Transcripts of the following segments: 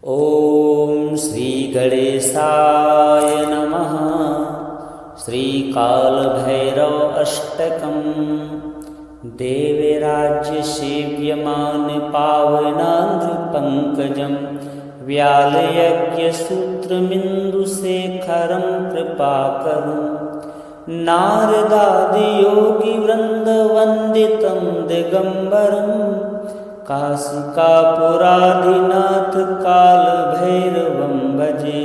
ॐ श्रीगणेशाय नमः। श्रीकालभैरव अष्टकम्। देवराज्यसेव्यमान पावनाङ्घ्रिपङ्कजं व्यालयज्ञसूत्रमिन्दुशेखरं कृपाकरं नारदादियोगिवृन्दवन्दितं दिगम्बरं काशिकापुराधिनाथ कालभैरवं भजे।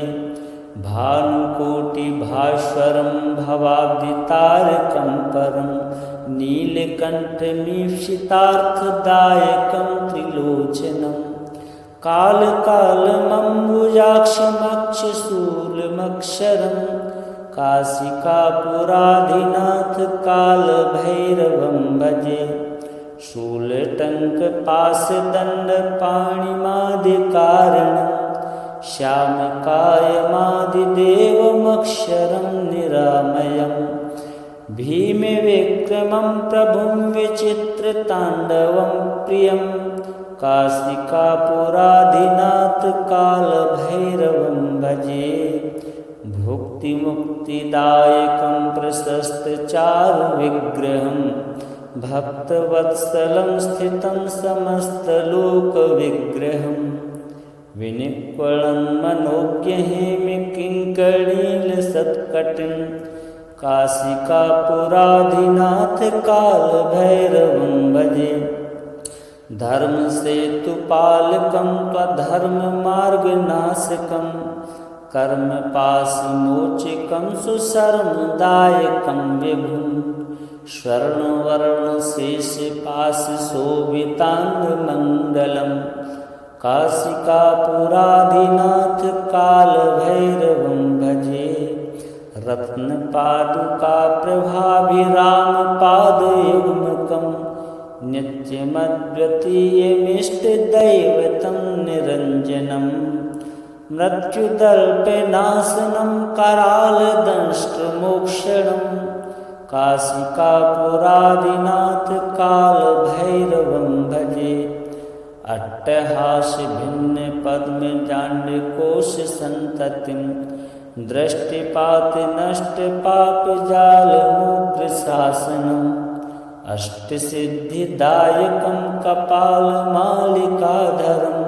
भानुकोटिभास्वरं भवाब्धितारकं परं नीलकण्ठमीप्सितार्थदायकं त्रिलोचनं कालकालमम्बुजाक्षमक्षशूलमक्षरं काशिकापुराधिनाथ कालभैरवं भजे। शूलटङ्कपाशदण्डपाणिमादिकारणं श्यामकायमादिदेवमक्षरं निरामयं भीमविक्रमं प्रभुं विचित्रताण्डवं प्रियं काशिकापुराधिनाथ कालभैरवं भजे। भुक्तिमुक्तिदायकं प्रशस्तचारुविग्रहं भक्तवत्सलं स्थितं समस्तलोकविग्रहं विनिक्वलं मनोज्ञहेमकिङ्कणीलसत्कटिं काशिकापुराधिनाथ कालभैरवं भजे। धर्मसेतुपालकं त्वधर्ममार्गनाशकं कर्मपाशमोचकं सुशर्मदायकं विभुं स्वर्णवर्णशेषपाशशोभिताङ्गमण्डलं काशिकापुराधिनाथ कालभैरवं भजे। रत्नपादुकाप्रभाभिरामपादयुग्मकं नित्यमद्वितीयमिष्टदैवतं निरञ्जनं मृत्युदल्पनाशनं करालदंष्ट्रमोक्षणं काशिकापुराधिनाथ कालभैरवं भजे। अट्टहासभिन्नपद्मजाण्डकोशसन्ततिं दृष्टिपातनष्टपापजालमुग्रशासनम् अष्टसिद्धिदायकं कपालमालिकाधरं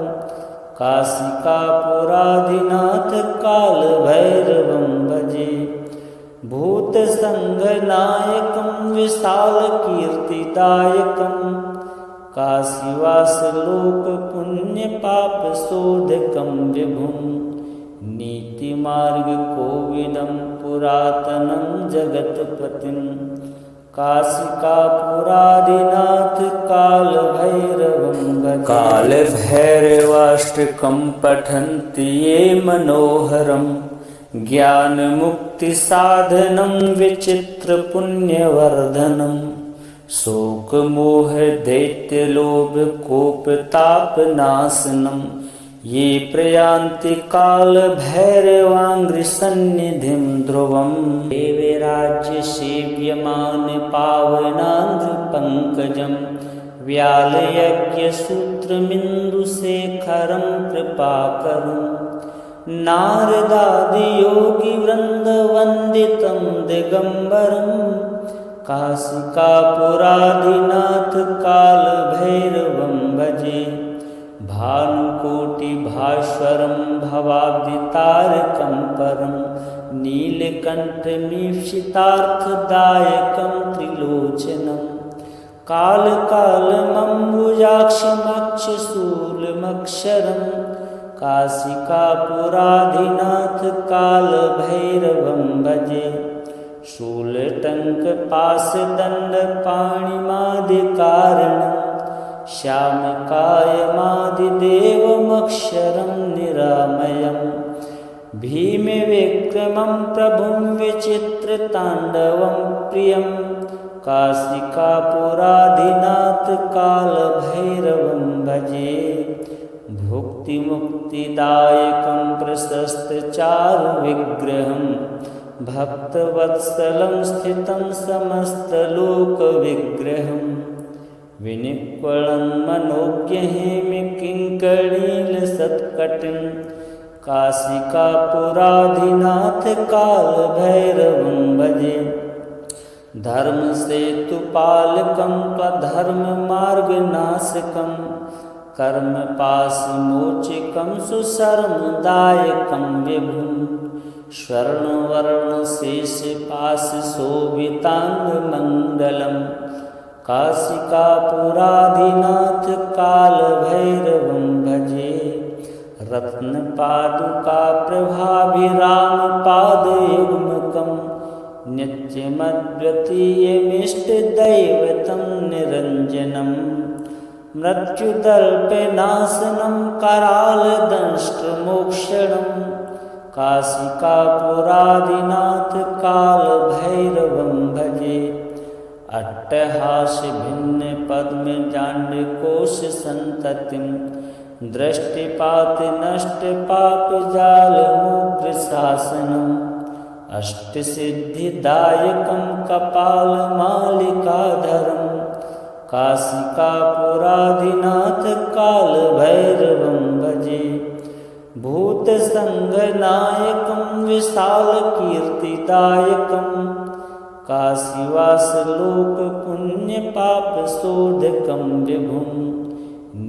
काशिकापुराधिनाथ कालभैरवं भजे। भूतसङ्घनायकं विशालकीर्तिदायकं काशीवासलोकपुण्यपापशोधकं विभुं नीतिमार्गकोविदं पुरातनं जगत्पतिं काशिकापुराधिनाथ कालभैरवं भजे। कालभैरवाष्टकं पठन्ति ये मनोहरं ज्ञानमुक्तिसाधनं विचित्रपुण्यवर्धनं शोकमोहदैत्यलोभकोपतापनाशनं ये प्रयान्ति कालभैरवाङ्घ्रिसन्निधिं ध्रुवम्। देवराज्यसेव्यमान पावनाङ्घ्रिपङ्कजं व्यालयज्ञसूत्रमिन्दुशेखरं कृपाकरं नारदादियोगिवृन्दवन्दितं दिगम्बरं काशिकापुराधिनाथ कालभैरवं भजे। भानुकोटिभास्वरं भवाब्धितारकं परं नीलकण्ठमीप्सितार्थदायकं त्रिलोचनं कालकालमम्बुजाक्षमक्षशूलमक्षरं काशिकापुराधिनाथ कालभैरवं भजे। शूलटङ्कपाशदण्डपाणिमादिकारणं श्यामकायमादिदेवमक्षरं निरामयं भीमविक्रमं प्रभुं विचित्रताण्डवं प्रियं काशिकापुराधिनाथ कालभैरवं भजे। भुक्तिमुक्तिदायकं प्रशस्तचारुविग्रहं भक्तवत्सलं स्थितं समस्तलोकविग्रहं विनिक्वलन्मनोज्ञहेमिकिङ्कणीलसत्कटिं काशिकापुराधिनाथ कालभैरवं भजे। धर्मसेतुपालकं त्वधर्ममार्गनाशकं कर्मपाशमोचकं सुशर्मदायकं विभुं स्वर्णवर्णशेषपाशशोभिताङ्गमण्डलं काशिकापुराधिनाथ कालभैरवं भजे। रत्नपादुकाप्रभाभिरामपादयुग्मकं नित्यमद्वितीयमिष्टदैवतं निरञ्जनं मृत्युदल्पनाशनं करालदंष्ट्रमोक्षणं काशिकापुराधिनाथ कालभैरवं भजे। अट्टहासभिन्नपद्मजाण्डकोशसन्ततिं दृष्टिपातनष्टपापजालमुग्रशासनम् अष्टसिद्धिदायकं कपालमालिकाधरं काशिकापुराधिनाथ कालभैरवं भजे। भूतसङ्घनायकं विशालकीर्तिदायकं काशीवासलोकपुण्यपापशोधकं विभुं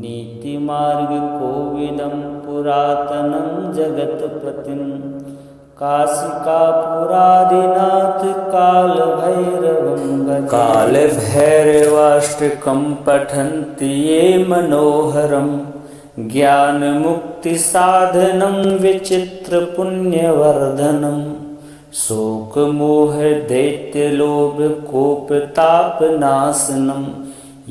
नीतिमार्गकोविदं पुरातनं जगत्पतिं काशिकापुराधिनाथ कालभैरवं भजे। कालभैरवाष्टकं पठन्ति ये मनोहरं ज्ञानमुक्तिसाधनं विचित्रपुण्यवर्धनं शोकमोहदैत्यलोभकोपतापनाशनं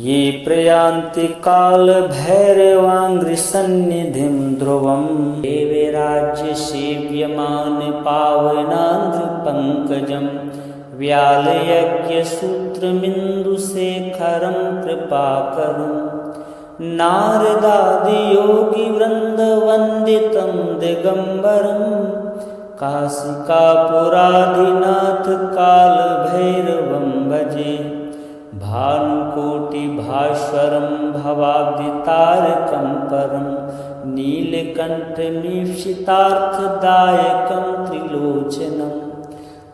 ये प्रयान्ति कालभैरवाङ्घ्रिसन्निधिं ध्रुवं। देवराज्यसेव्यमानपावनाङ्घ्रिपङ्कजं व्यालयज्ञसूत्रमिन्दुशेखरं कृपाकरं नारदादियोगिवृन्दवन्दितं दिगम्बरं काशिकापुराधिनाथ कालभैरवं भजे। भानुकोटिभास्वरं भवाब्धितारकं परं नीलकण्ठमीप्सितार्थदायकं त्रिलोचनं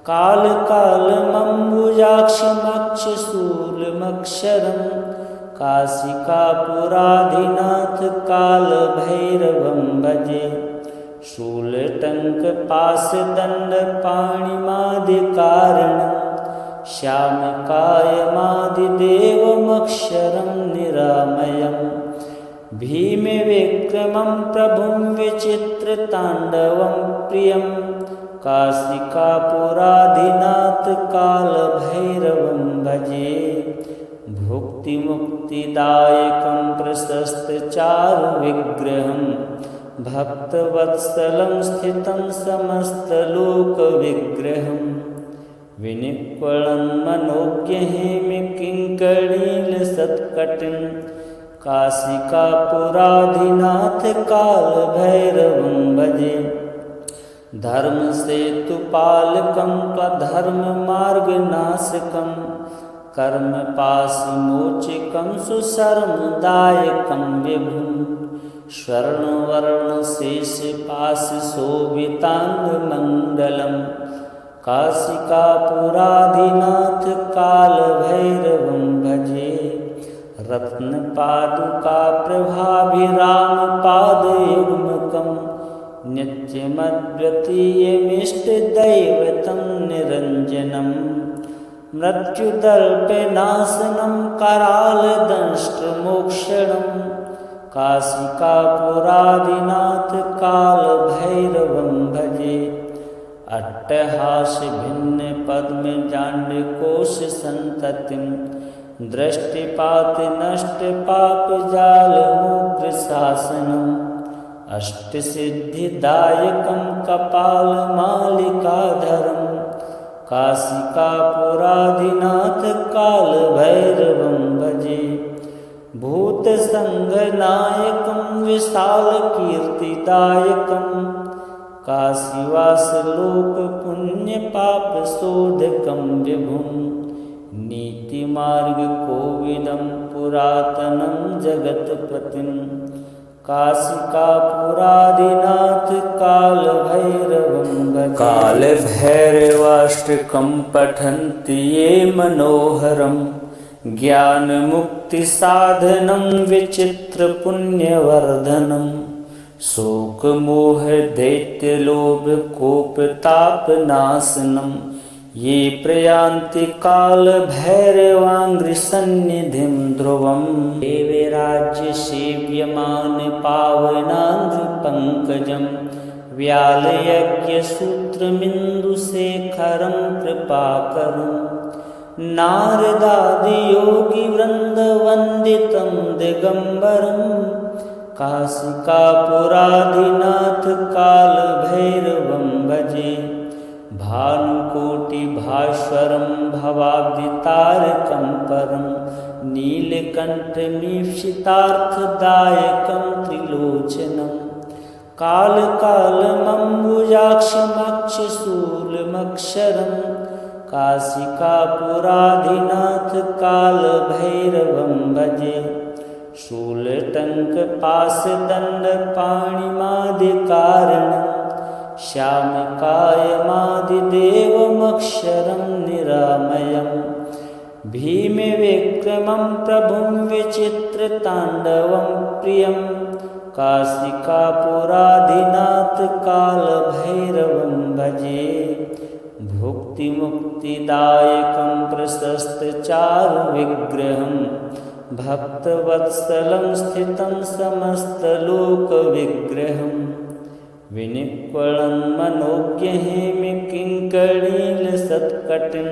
कालकालमम्बुजाक्षमक्षशूलमक्षरं काशिकापुराधिनाथ कालभैरवं भजे। शूलटङ्कपाशदण्डपाणिमादिकारणं श्यामकायमादिदेवमक्षरं निरामयं भीमविक्रमं प्रभुं विचित्रताण्डवं प्रियं काशिकापुराधिनाथ कालभैरवं भजे। भुक्तिमुक्तिदायकं प्रशस्तचारुविग्रहं भक्तवत्सलं स्थितं समस्तलोकविग्रहं विनिक्वलन्मनोज्ञहेमिकिङ्कणीलसत्कटिं काशिकापुराधिनाथ कालभैरवं भजे। धर्मसेतुपालकं त्वधर्ममार्गनाशकं कर्मपाशमोचकं सुशर्मदायकं विभुं स्वर्णवर्णशेषपाशशोभिताङ्गमण्डलं काशिकापुराधिनाथ कालभैरवं भजे। रत्नपादुकाप्रभाभिरामपादयुग्मकं नित्यमद्वितीयमिष्टदैवतं निरञ्जनं मृत्युदल्पनाशनं करालदंष्ट्रमोक्षणं काशिकापुराधिनाथ कालभैरवं भजे। अट्टहासभिन्नपद्मजाण्डकोशसन्ततिं दृष्टिपातनष्टपापजालमुग्रशासनम् अष्टसिद्धिदायकं कपालमालिकाधरं काशिकापुराधिनाथ कालभैरवं भजे। भूतसङ्घनायकं विशालकीर्तिदायकं काशीवासलोकपुण्यपापशोधकं विभुं नीतिमार्गकोविदं पुरातनं जगत्पतिं काशिकापुरादिनाथ कालभैरवं भजे। कालभैरवाष्टकं पठन्ति ये मनोहरं ज्ञानमुक्तिसाधनं विचित्रपुण्यवर्धनं शोकमोह दैत्यलोभकोपतापनाशनं ये प्रयान्ति कालभैरवाङ्घ्रिसन्निधिं ध्रुवम्। देवराज्यसेव्यमान पावनाङ्घ्रिपङ्कजं व्यालयज्ञसूत्रमिन्दुशेखरं कृपाकरं नारदादियोगिवृन्दवन्दितं दिगम्बरं काशिकापुरादिनाथ कालभैरवं भजे। भानुकोटिभास्वरं भवाब्दितारकं परं नीलकण्ठमीप्सितार्थदायकं त्रिलोचनं कालकालमम्बुजाक्षमक्षशूलमक्षरं काशिकापुरादिनाथ कालभैरवं भजे। शूलटङ्कपाशदण्डपाणिमादिकारणं श्यामकायमादिदेवमक्षरं निरामयं भीमविक्रमं प्रभुं विचित्रताण्डवं प्रियं काशिकापुरादिनाथ कालभैरवं भजे। भुक्तिमुक्तिदायकं प्रशस्तचारुविग्रहं भक्तवत्सलं स्थितं समस्तलोकविग्रहं विनिक्वलं मनोज्ञहेमकिङ्कणीलसत्कटिं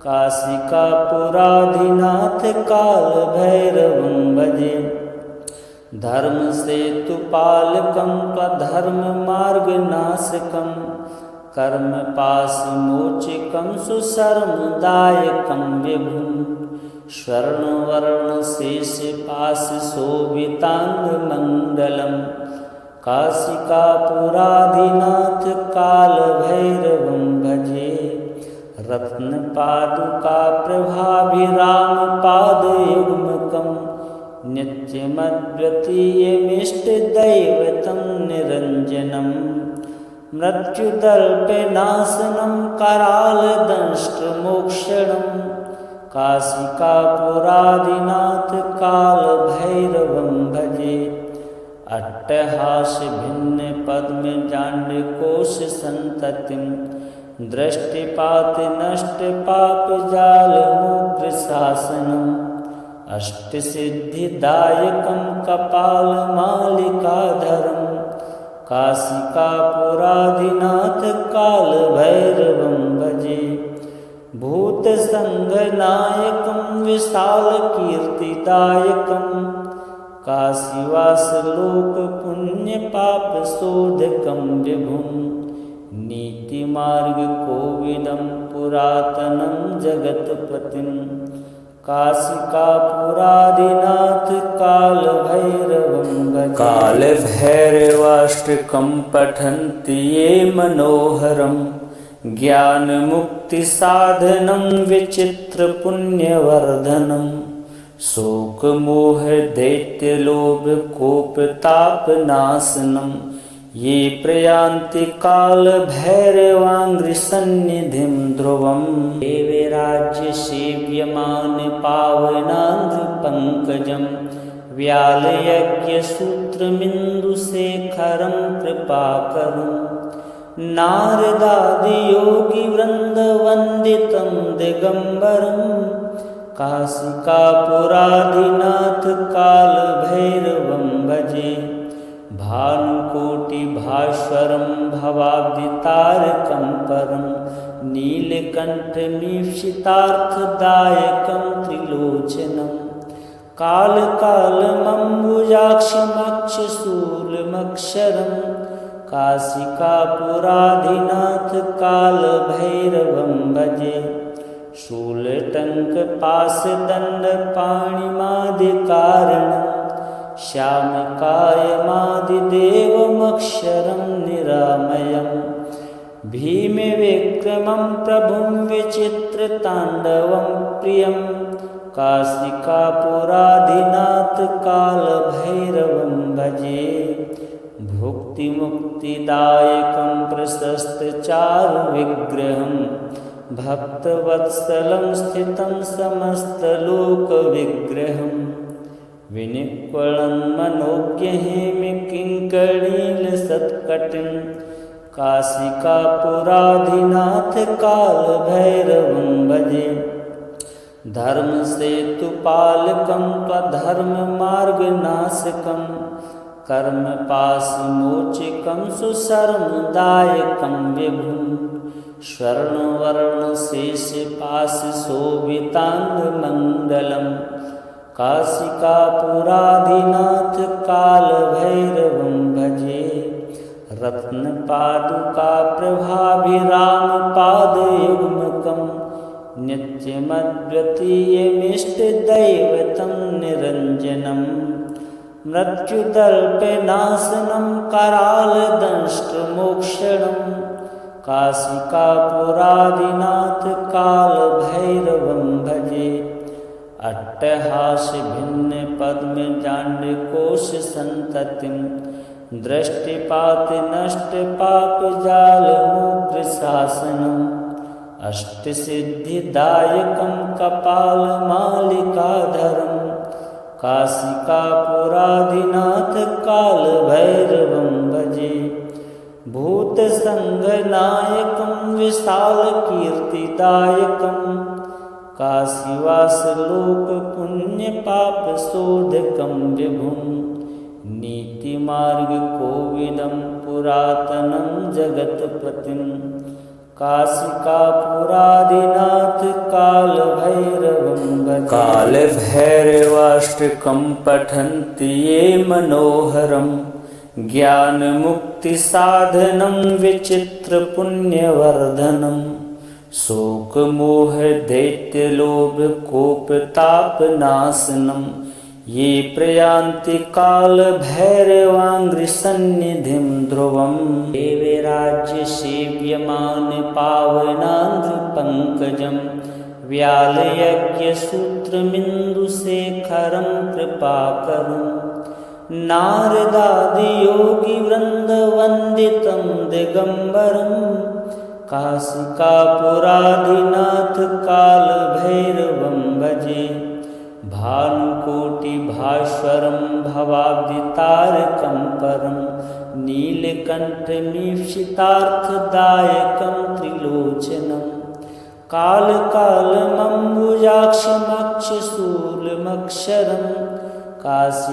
काशिकापुरादिनाथ कालभैरवं भजे। धर्मसेतुपालकं त्वधर्ममार्गनाशकं कर्मपाशमोचकं सुशर्मदायकं विभुं स्वर्णवर्णशेषपाशशोभिताङ्गमण्डलं काशिकापुरादिनाथ कालभैरवं भजे। रत्नपादुकाप्रभाभिरामपादयुग्मकं नित्यमद्वितीयमिष्टदैवतं निरञ्जनं मृत्युदल्पनाशनं करालदंष्ट्रमोक्षणं काशिकापुरादिनाथ कालभैरवं भजे। अट्टहासभिन्नपद्मजाण्डकोशसन्ततिं दृष्टिपातनष्टपापजालमुग्रशासनम् अष्टसिद्धिदायकं कपालमालिकाधरं काशिकापुरादिनाथ कालभैरवं भजे। भूतसङ्घनायकं विशालकीर्तिदायकं काशीवासलोकपुण्यपापशोधकं विभुं नीतिमार्गकोविदं पुरातनं जगत्पतिं काशिकापुरादिनाथ कालभैरवं भजे। कालभैरवाष्टकं पठन्ति ये मनोहरं ज्ञानमुक्तिसाधनं विचित्रपुण्यवर्धनं शोकमोह दैत्यलोभकोपतापनाशनं ये प्रयान्ति कालभैरवाङ्घ्रिसन्निधिं ध्रुवम्। देवराज्यसेव्यमान पावनाङ्घ्रिपङ्कजं व्यालयज्ञसूत्रमिन्दुशेखरं कृपाकरं नारदादियोगिवृन्दवन्दितं दिगम्बरं काशिकापुरादिनाथ कालभैरवं भजे। भानुकोटिभास्वरं भवाब्दितारकं परं नीलकण्ठमीप्सितार्थदायकं त्रिलोचनं कालकालमम्बुजाक्षमक्षशूलमक्षरं काशिकापुरादिनाथ कालभैरवं भजे। शूलटङ्कपाशदण्डपाणिमादिकारणं श्यामकायमादिदेवमक्षरं निरामयं भीमविक्रमं प्रभुं विचित्रताण्डवं प्रियं काशिकापुराधिनाथ कालभैरवं भजे। भुक्तिमुक्तिदायकं प्रशस्तचारुविग्रहं भक्तवत्सलं स्थितं समस्तलोकविग्रहं विनिक्वलं मनोज्ञहेमकिङ्कणीलसत्कटिं काशिकापुराधिनाथ कालभैरवं भजे। धर्मसेतुपालकं त्वधर्ममार्गनाशकं कर्मपाशमोचकं सुशर्मदायकं विभुं स्वर्णवर्णशेषपाशशोभिताङ्गमण्डलं काशिकापुराधिनाथ कालभैरवं भजे। रत्नपादुकाप्रभाभिरामपादयुग्मकं नित्यमद्वितीयमिष्टदैवतं निरञ्जनं मृत्युदल्पनाशनं करालदंष्ट्रमोक्षणं काशिकापुराधिनाथ कालभैरवं भजे। अट्टहासभिन्नपद्मजाण्डकोशसन्ततिं दृष्टिपातनष्टपापजालमुग्रशासनम् अष्टसिद्धिदायकं कपालमालिकाधरं काशिकापुराधिनाथ कालभैरवं भजे। भूतसङ्घनायकं विशालकीर्तिदायकं काशीवासलोकपुण्यपापशोधकं विभुं नीतिमार्गकोविदं पुरातनं जगत्पतिं काशिकापुराधिनाथ कालभैरवं भजे। कालभैरवाष्टकं पठन्ति ये मनोहरं ज्ञानमुक्तिसाधनं विचित्रपुण्यवर्धनं शोकमोहदैत्यलोभकोपतापनाशनं ये प्रयान्ति कालभैरवाङ्घ्रिसन्निधिं ध्रुवम्। देवराज्यसेव्यमानपावनाङ्घ्रिपङ्कजं व्यालयज्ञसूत्रमिन्दुशेखरं कृपाकरं नारदादियोगिवृन्दवन्दितं दिगम्बरं काशिकापुराधिनाथ कालभैरवं भजे। भानुकोटिभास्वरं भवाब्धितारकं परं नीलकण्ठमीप्सितार्थदायकं त्रिलोचनं कालकालमम्बुजाक्षमक्षशूलमक्षरं काशिकापुराधिनाथ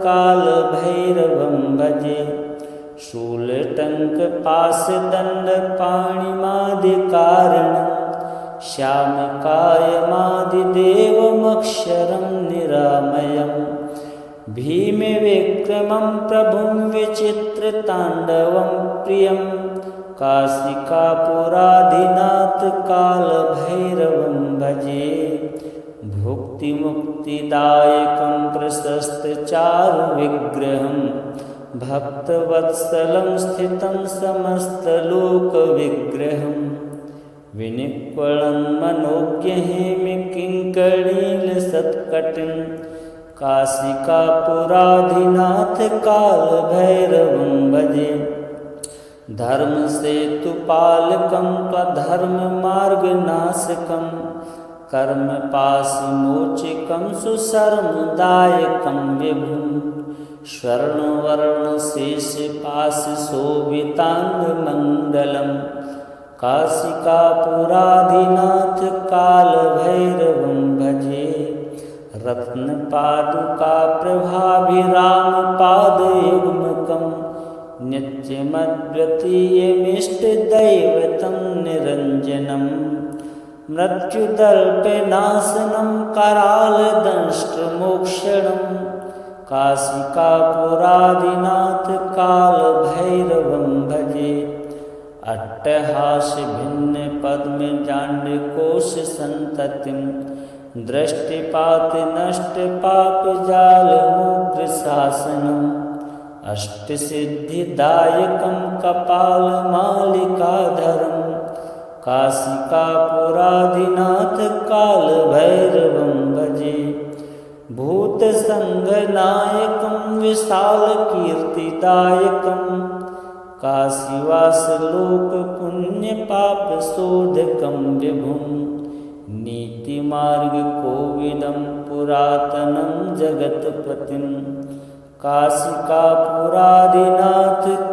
कालभैरवं भजे। शूलटङ्कपाशदण्डपाणिमादिकारणं श्यामकायमादिदेवमक्षरं निरामयं भीमविक्रमं प्रभुं विचित्रताण्डवं प्रियं काशिकापुराधिनाथ कालभैरवं भजे। भुक्तिमुक्तिदायकं प्रशस्तचारुविग्रहं भक्तवत्सलं स्थितं समस्तलोकविग्रहं विनिक्वलं मनोज्ञहेमकिङ्कणीलसत्कटिं काशिकापुराधिनाथ कालभैरवं भजे। धर्मसेतुपालकं त्वधर्ममार्गनाशकं कर्मपाशमोचकं सुशर्मदायकं विभुं स्वर्णवर्णशेषपाशशोभिताङ्गमण्डलं काशिकापुराधिनाथ कालभैरवं भजे। रत्नपादुकाप्रभाभिरामपादयुग्मकं नित्यमद्वितीयमिष्टदैवतं निरञ्जनं मृत्युदल्पनाशनं करालदंष्ट्रमोक्षणं काशिकापुराधिनाथ कालभैरवं भजे। अट्टहासभिन्नपद्मजाण्डकोशसन्ततिं दृष्टिपातनष्टपापजालमुग्रशासनम् अष्टसिद्धिदायकं कपालमालिकाधरं काशिकापुराधिनाथ कालभैरवं भजे। भूतसङ्घनायकं विशालकीर्तिदायकं काशीवासलोकपुण्यपापशोधकं विभुं। नीतिमार्गकोविदं पुरातनं जगत्पतिं काशिकापुराधिनाथ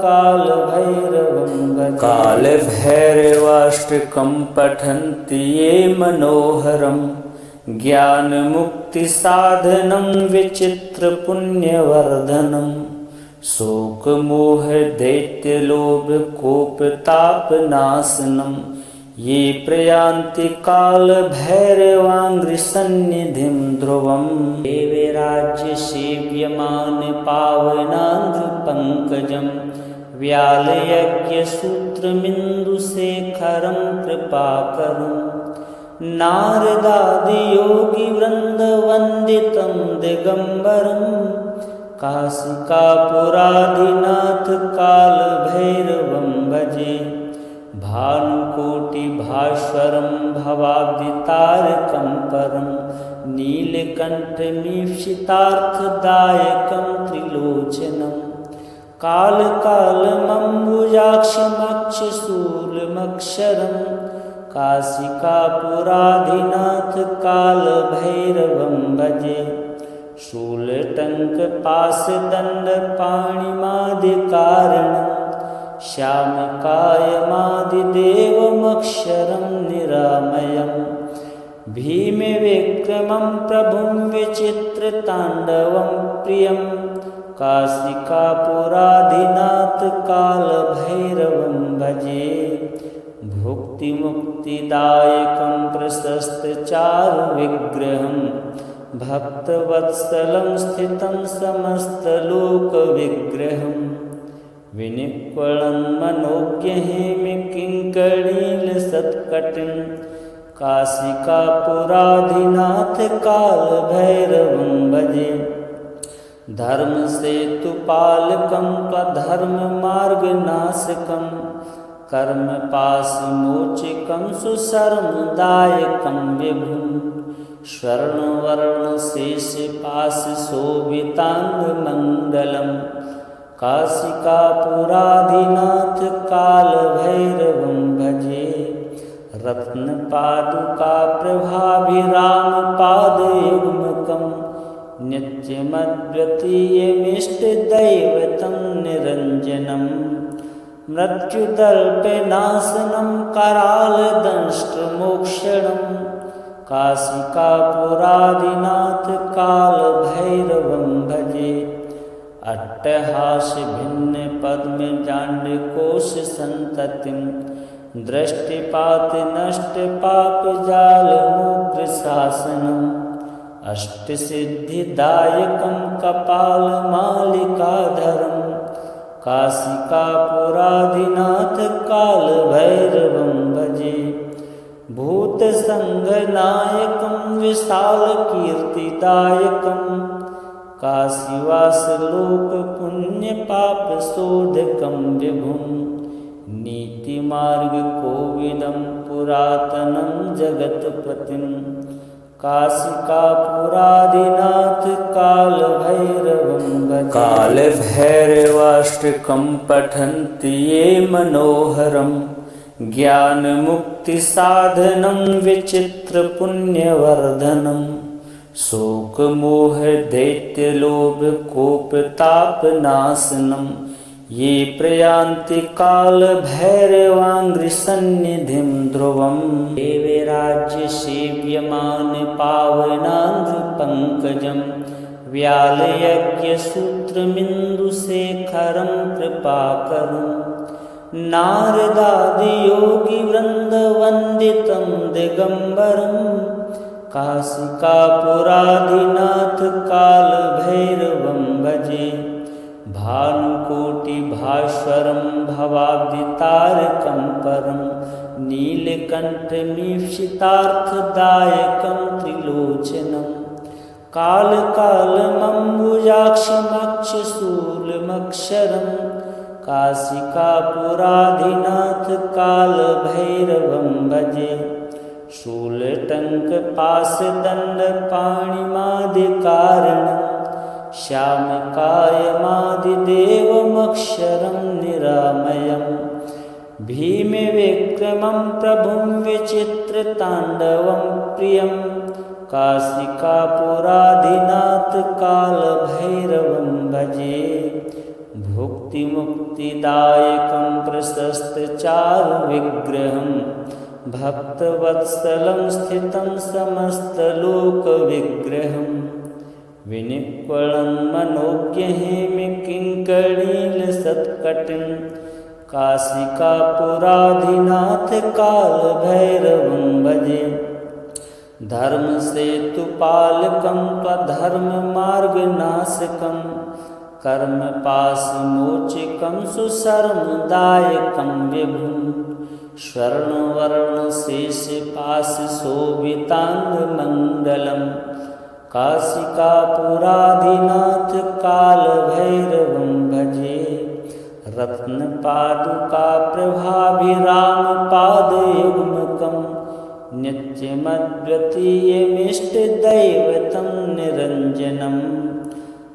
कालभैरवं भजे। कालभैरवाष्टकं पठन्ति ये मनोहरं ज्ञानमुक्तिसाधनं विचित्रपुण्यवर्धनं। शोकमोहदैत्यलोभकोपतापनाशनं ये प्रयान्ति कालभैरवाङ्घ्रिसन्निधिं ध्रुवम्। देवराज्यसेव्यमान पावनाङ्घ्रिपङ्कजं व्यालयज्ञसूत्रमिन्दुशेखरं कृपाकरं। नारदादियोगिवृन्दवन्दितं दिगम्बरं काशिकापुराधिनाथ कालभैरवं भजे। भानुकोटिभास्वरं भवाब्दितारकं परं नीलकण्ठमीप्सितार्थदायकं त्रिलोचनं। कालकालमम्बुजाक्षमक्षशूलमक्षरं काशिकापुराधिनाथ कालभैरवं भजे। शूलटङ्कपाशदण्डपाणिमादिकारणं श्यामकायमादिदेवमक्षरं निरामयं। भीमविक्रमं प्रभुं विचित्रताण्डवं प्रियं काशिकापुराधिनाथ कालभैरवं भजे। भुक्तिमुक्तिदायकं प्रशस्तचारुविग्रहं भक्तवत्सलं स्थितं समस्तलोकविग्रहं। विनिक्वलं मनोज्ञहेमकिङ्कणीलसत्कटिं काशिकापुराधिनाथ कालभैरवं भजे। धर्मसेतुपालकं त्वधर्ममार्गनाशकं कर्मपाशमोचकं सुशर्मदायकं विभुं। स्वर्णवर्णशेषपाशशोभिताङ्गमण्डलं काशिकापुराधिनाथ कालभैरवं भजे। रत्नपादुकाप्रभाभिरामपादयुग्मकं नित्यमद्वितीयमिष्टदैवतं निरञ्जनं। मृत्युदल्पनाशनं करालदंष्ट्रमोक्षणं काशिकापुराधिनाथ कालभैरवं भजे। अट्टहासभिन्नपद्मजाण्डकोशसन्ततिं दृष्टिपातनष्टपापजालमुग्रशासनम् अष्टसिद्धिदायकं कपालमालिकाधरं काशिकापुराधिनाथ कालभैरवं भजे। भूतसङ्घनायकं विशालकीर्तिदायकं काशीवासलोकपुण्यपापशोधकं विभुं। नीतिमार्गकोविदं पुरातनं जगत्पतिं काशिकापुराधिनाथ कालभैरवं भजे। कालभैरवाष्टकं पठन्ति ये मनोहरं ज्ञानमुक्तिसाधनं विचित्रपुण्यवर्धनं। शोकमोहदैत्यलोभकोपतापनाशनं ये प्रयान्ति कालभैरवाङ्घ्रिसन्निधिं ध्रुवम्। देवराज्यसेव्यमान पावनाङ्घ्रिपङ्कजं व्यालयज्ञसूत्रमिन्दुशेखरं कृपाकरं। नारदादियोगिवृन्दवन्दितं दिगम्बरं काशिकापुराधिनाथ कालभैरवं भजे। भानुकोटिभास्वरं भवाब्दितारकं परं नीलकण्ठमीप्सितार्थदायकं त्रिलोचनं। कालकालमम्बुजाक्षमक्षशूलमक्षरं काशिकापुराधिनाथ कालभैरवं भजे। शूलटङ्कपाशदण्डपाणिमादिकारणं श्यामकायमादिदेवमक्षरं निरामयं। भीमविक्रमं प्रभुं विचित्रताण्डवं प्रियं। काशिकापुराधिनाथ कालभैरवं भजे। भुक्तिमुक्तिदायकं प्रशस्तचारुविग्रहं भक्तवत्सलं स्थितं समस्तलोकविग्रहं। विनिक्वलं मनोज्ञहेमकिङ्कणीलसत्कटिं काशिकापुराधिनाथ कालभैरवं भजे। धर्मसेतुपालकं त्वधर्ममार्गनाशकं कर्मपाशमोचकं सुशर्मदायकं विभुं। स्वर्णवर्णशेषपाशशोभिताङ्गमण्डलं काशिकापुराधिनाथ कालभैरवं भजे। रत्नपादुकाप्रभाभिरामपादयुग्मकं नित्यमद्वितीयमिष्टदैवतं निरञ्जनं।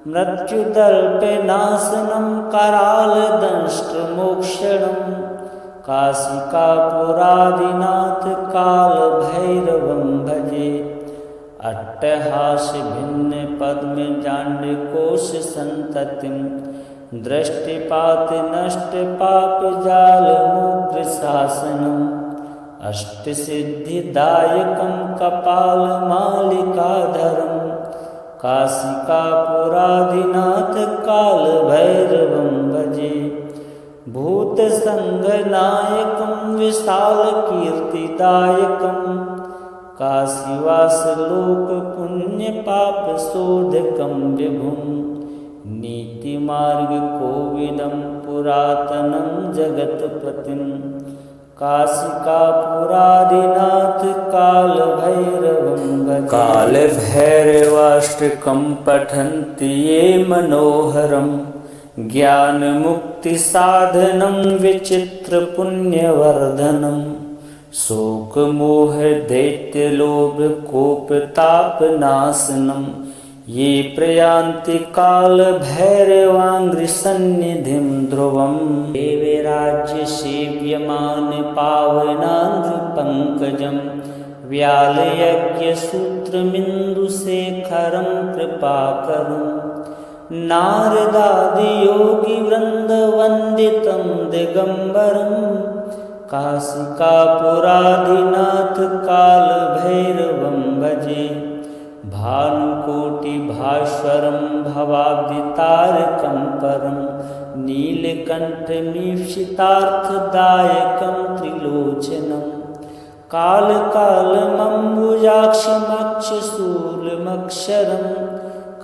मृत्युदर्पनाशनं करालदंष्ट्रमोक्षणं काशिकापुराधिनाथ कालभैरवं भजे। अट्टहासभिन्नपद्मजाण्डकोशसन्ततिं दृष्टिपातनष्टपापजालमुग्रशासनम् अष्टसिद्धिदायकं कपालमालिकाधरं काशिकापुराधिनाथ कालभैरवं भजे। भूतसङ्गनायकं विशालकीर्तिदायकं काशीवासलोकपुण्यपापशोधकं विभुं। नीतिमार्गकोविदं पुरातनं जगत्पतिं काशिकापुराधिनाथ कालभैरवं भजे। कालभैरवाष्टकं पठन्ति ये मनोहरं ज्ञानमुक्तिसाधनं विचित्रपुण्यवर्धनं। शोकमोहदैत्यलोभकोपतापनाशनं ये प्रयान्ति कालभैरवाङ्घ्रिसन्निधिं ध्रुवम्। देवराज्यसेव्यमानपावनाङ्घ्रिपङ्कजं व्यालयज्ञसूत्रमिन्दुशेखरं कृपाकरं। नारदादियोगिवृन्दवन्दितं दिगम्बरं काशिकापुराधिनाथ कालभैरवं भजे। भानुकोटिभास्वरं भवाब्धितारकं परं नीलकण्ठमीप्सितार्थदायकं त्रिलोचनं। कालकालमम्बुजाक्षमक्षशूलमक्षरं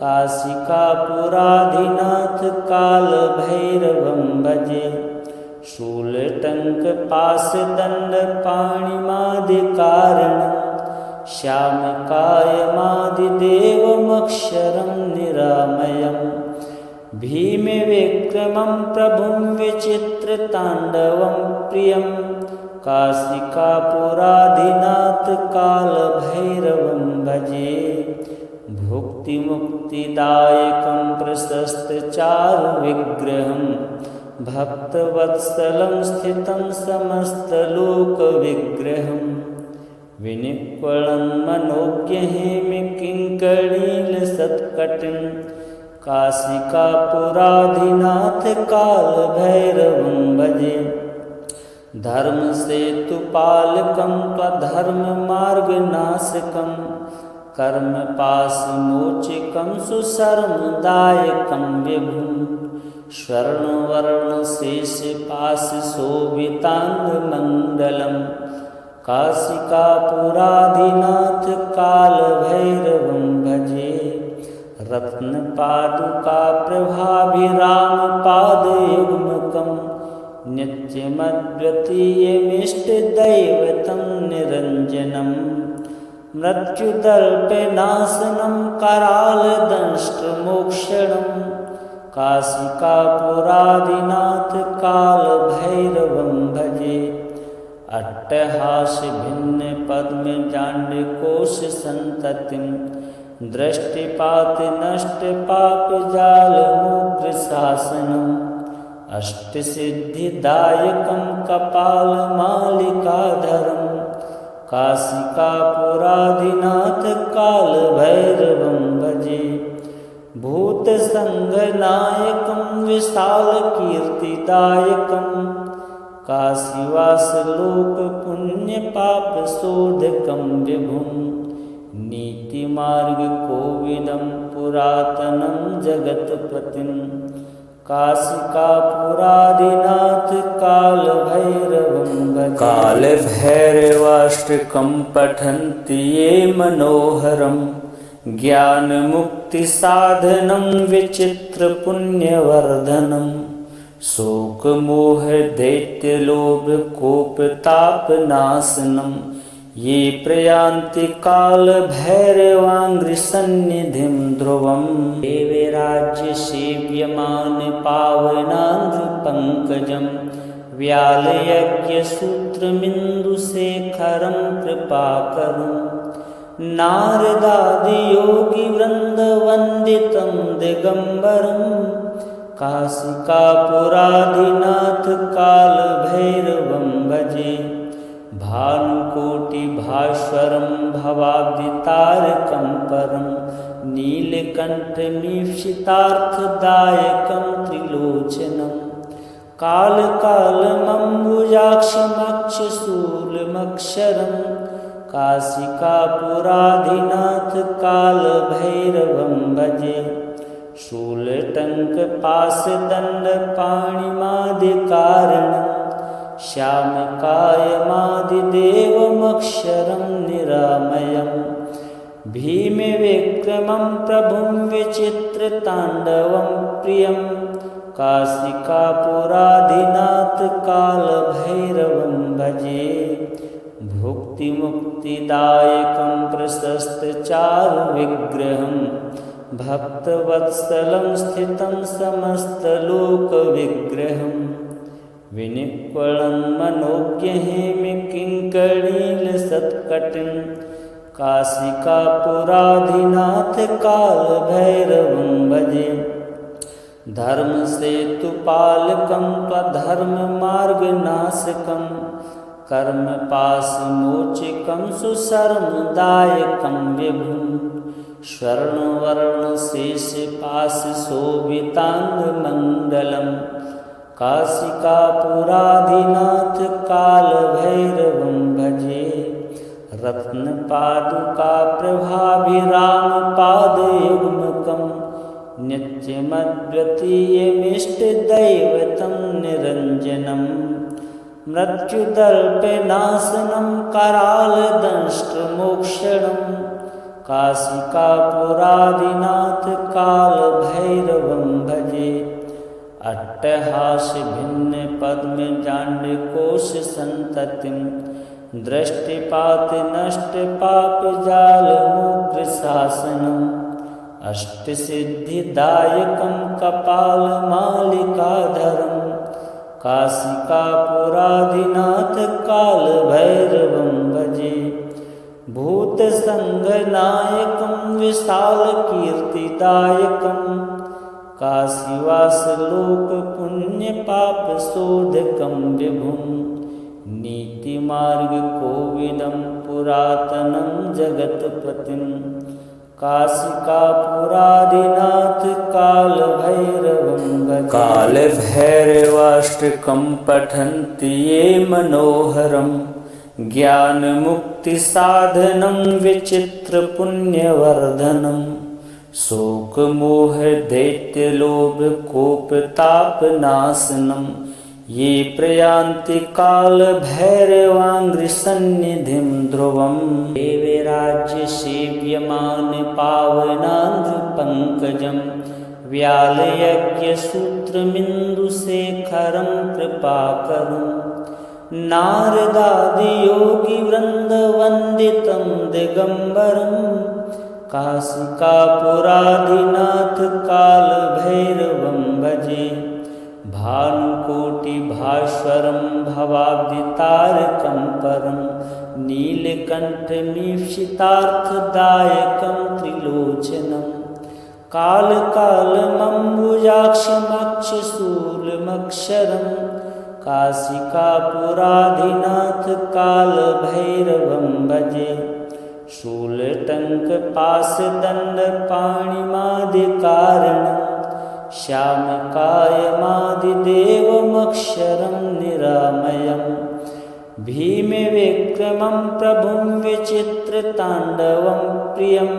काशिकापुराधिनाथ कालभैरवं भजे। शूलटङ्कपाशदण्डपाणिमादिकारणं श्यामकायमादिदेवमक्षरं निरामयं। भीमविक्रमं प्रभुं विचित्रताण्डवं प्रियं। काशिकापुराधिनाथ कालभैरवं भजे। भुक्तिमुक्तिदायकं प्रशस्तचारुविग्रहं भक्तवत्सलं स्थितं समस्तलोकविग्रहं। विनिक्वलं मनोज्ञहेमकिङ्कणीलसत्कटिं काशिकापुराधिनाथ कालभैरवं भजे। धर्मसेतुपालकं त्वधर्ममार्गनाशकं कर्मपाशमोचकं सुशर्मदायकं विभुं। स्वर्णवर्णशेषपाशशोभिताङ्गमण्डलं काशिकापुराधिनाथ कालभैरवं भजे। रत्नपादुकाप्रभाभिरामपादयुग्मकं नित्यमद्वितीयमिष्टदैवतं निरञ्जनं। मृत्युदर्पनाशनं करालदंष्ट्रमोक्षणं काशिकापुराधिनाथ काशीकापुरादिनाथ कालभैरवं भजे। अट्टहास भिन्न पद्मजाण्डकोश सन्ततिं दृष्टिपात नष्ट पाप जाल मुद्र शासनम् अष्टसिद्धिदायकं कपालमालिकाधरं काशिकापुरादिनाथ कालभैरवं भजे। भूतसङ्घनायकं विशालकीर्तिदायकं काशीवासलोकपुण्यपापशोधकं विभुं नीतिमार्गकोविदं पुरातनं जगत्पतिं काशिकापुरादिनाथ कालभैरवं भजे। कालभैरवाष्टकं पठन्ति ये मनोहरं ज्ञानमुक्तिसाधनं विचित्रपुण्यवर्धनं शोकमोहदैत्यलोभकोपतापनाशनं ये प्रयान्ति कालभैरवाङ्घ्रिसन्निधिं ध्रुवम्। देवराज्यसेव्यमान पावनाङ्घ्रिपङ्कजं व्यालयज्ञसूत्रमिन्दुशेखरं कृपाकरं नारदादियोगिवृन्दवन्दितं दिगम्बरं काशिकापुरादिनाथ कालभैरवं भजे। भानुकोटिभास्वरं भवाब्धितारकं परं नीलकण्ठमीप्सितार्थदायकं त्रिलोचनं कालकालमम्बुजाक्षमक्षशूलमक्षरं काशिकापुरादिनाथ कालभैरवं भजे। शूलटङ्कपाशदण्डपाणिमादिकारणं श्यामकायमादिदेवमक्षरं निरामयं भीमविक्रमं प्रभुं विचित्रताण्डवं प्रियं काशिकापुरादिनाथ कालभैरवं भजे। भुक्तिमुक्तिदायकं प्रशस्तचारुविग्रहं भक्तवत्सलं स्थितं समस्तलोकविग्रहं विनिक्वलं मनोज्ञहेमकिङ्कणीलसत्कटिं काशिकापुरादिनाथ कालभैरवं भजे। धर्मसेतुपालकं त्वधर्ममार्गनाशकं कर्मपाशमोचकं सुशर्मदायकं विभुं स्वर्णवर्णशेषपाशशोभिताङ्गमण्डलं काशिकापुरादिनाथ कालभैरवं भजे। रत्नपादुकाप्रभाभिरामपादयुग्मकं नित्यमद्वितीयमिष्टदैवतं निरञ्जनं मृत्युदर्पनाशनं करालदंष्ट्रमोक्षणं काशिकापुरादिनाथ कालभैरवं भजे। अट्टहास भिन्न पद्मजाण्डकोश सन्ततिं दृष्टिपात नष्ट पाप जाल मुद्र शासनम् अष्टसिद्धिदायकं कपालमालिकाधरं काशिकापुरादिनाथ कालभैरवं भजे। भूतसङ्घनायकं विशालकीर्तिदायकं काशीवासलोकपुण्यपापशोधकं विभुं नीतिमार्गकोविदं पुरातनं जगत्पतिं काशिकापुरादिनाथ कालभैरवं भजे। कालभैरवाष्टकं पठन्ति ये मनोहरं ज्ञानमुक्तिसाधनं विचित्रपुण्यवर्धनं शोकमोहदैत्यलोभकोपतापनाशनं ये प्रयान्ति कालभैरवाङ्घ्रिसन्निधिं ध्रुवम्। देवराज्यसेव्यमान पावनाङ्घ्रिपङ्कजं व्यालयज्ञसूत्रमिन्दुशेखरं कृपाकरं नारदादियोगिवृन्दवन्दितं दिगम्बरं काशिकापुरादिनाथ कालभैरवं भजे। भानुकोटिभास्वरं भवाब्दितारकं परं नीलकण्ठमीप्सितार्थदायकं त्रिलोचनं कालकालमम्बुजाक्षमक्षशूलमक्षरं काशिकापुराधिनाथ कालभैरवं भजे शूलटङ्कपाशदण्डपाणिमादिकारणं श्यामकायमादिदेवमक्षरं निरामयं भीमविक्रमं प्रभुं विचित्रताण्डवं प्रियं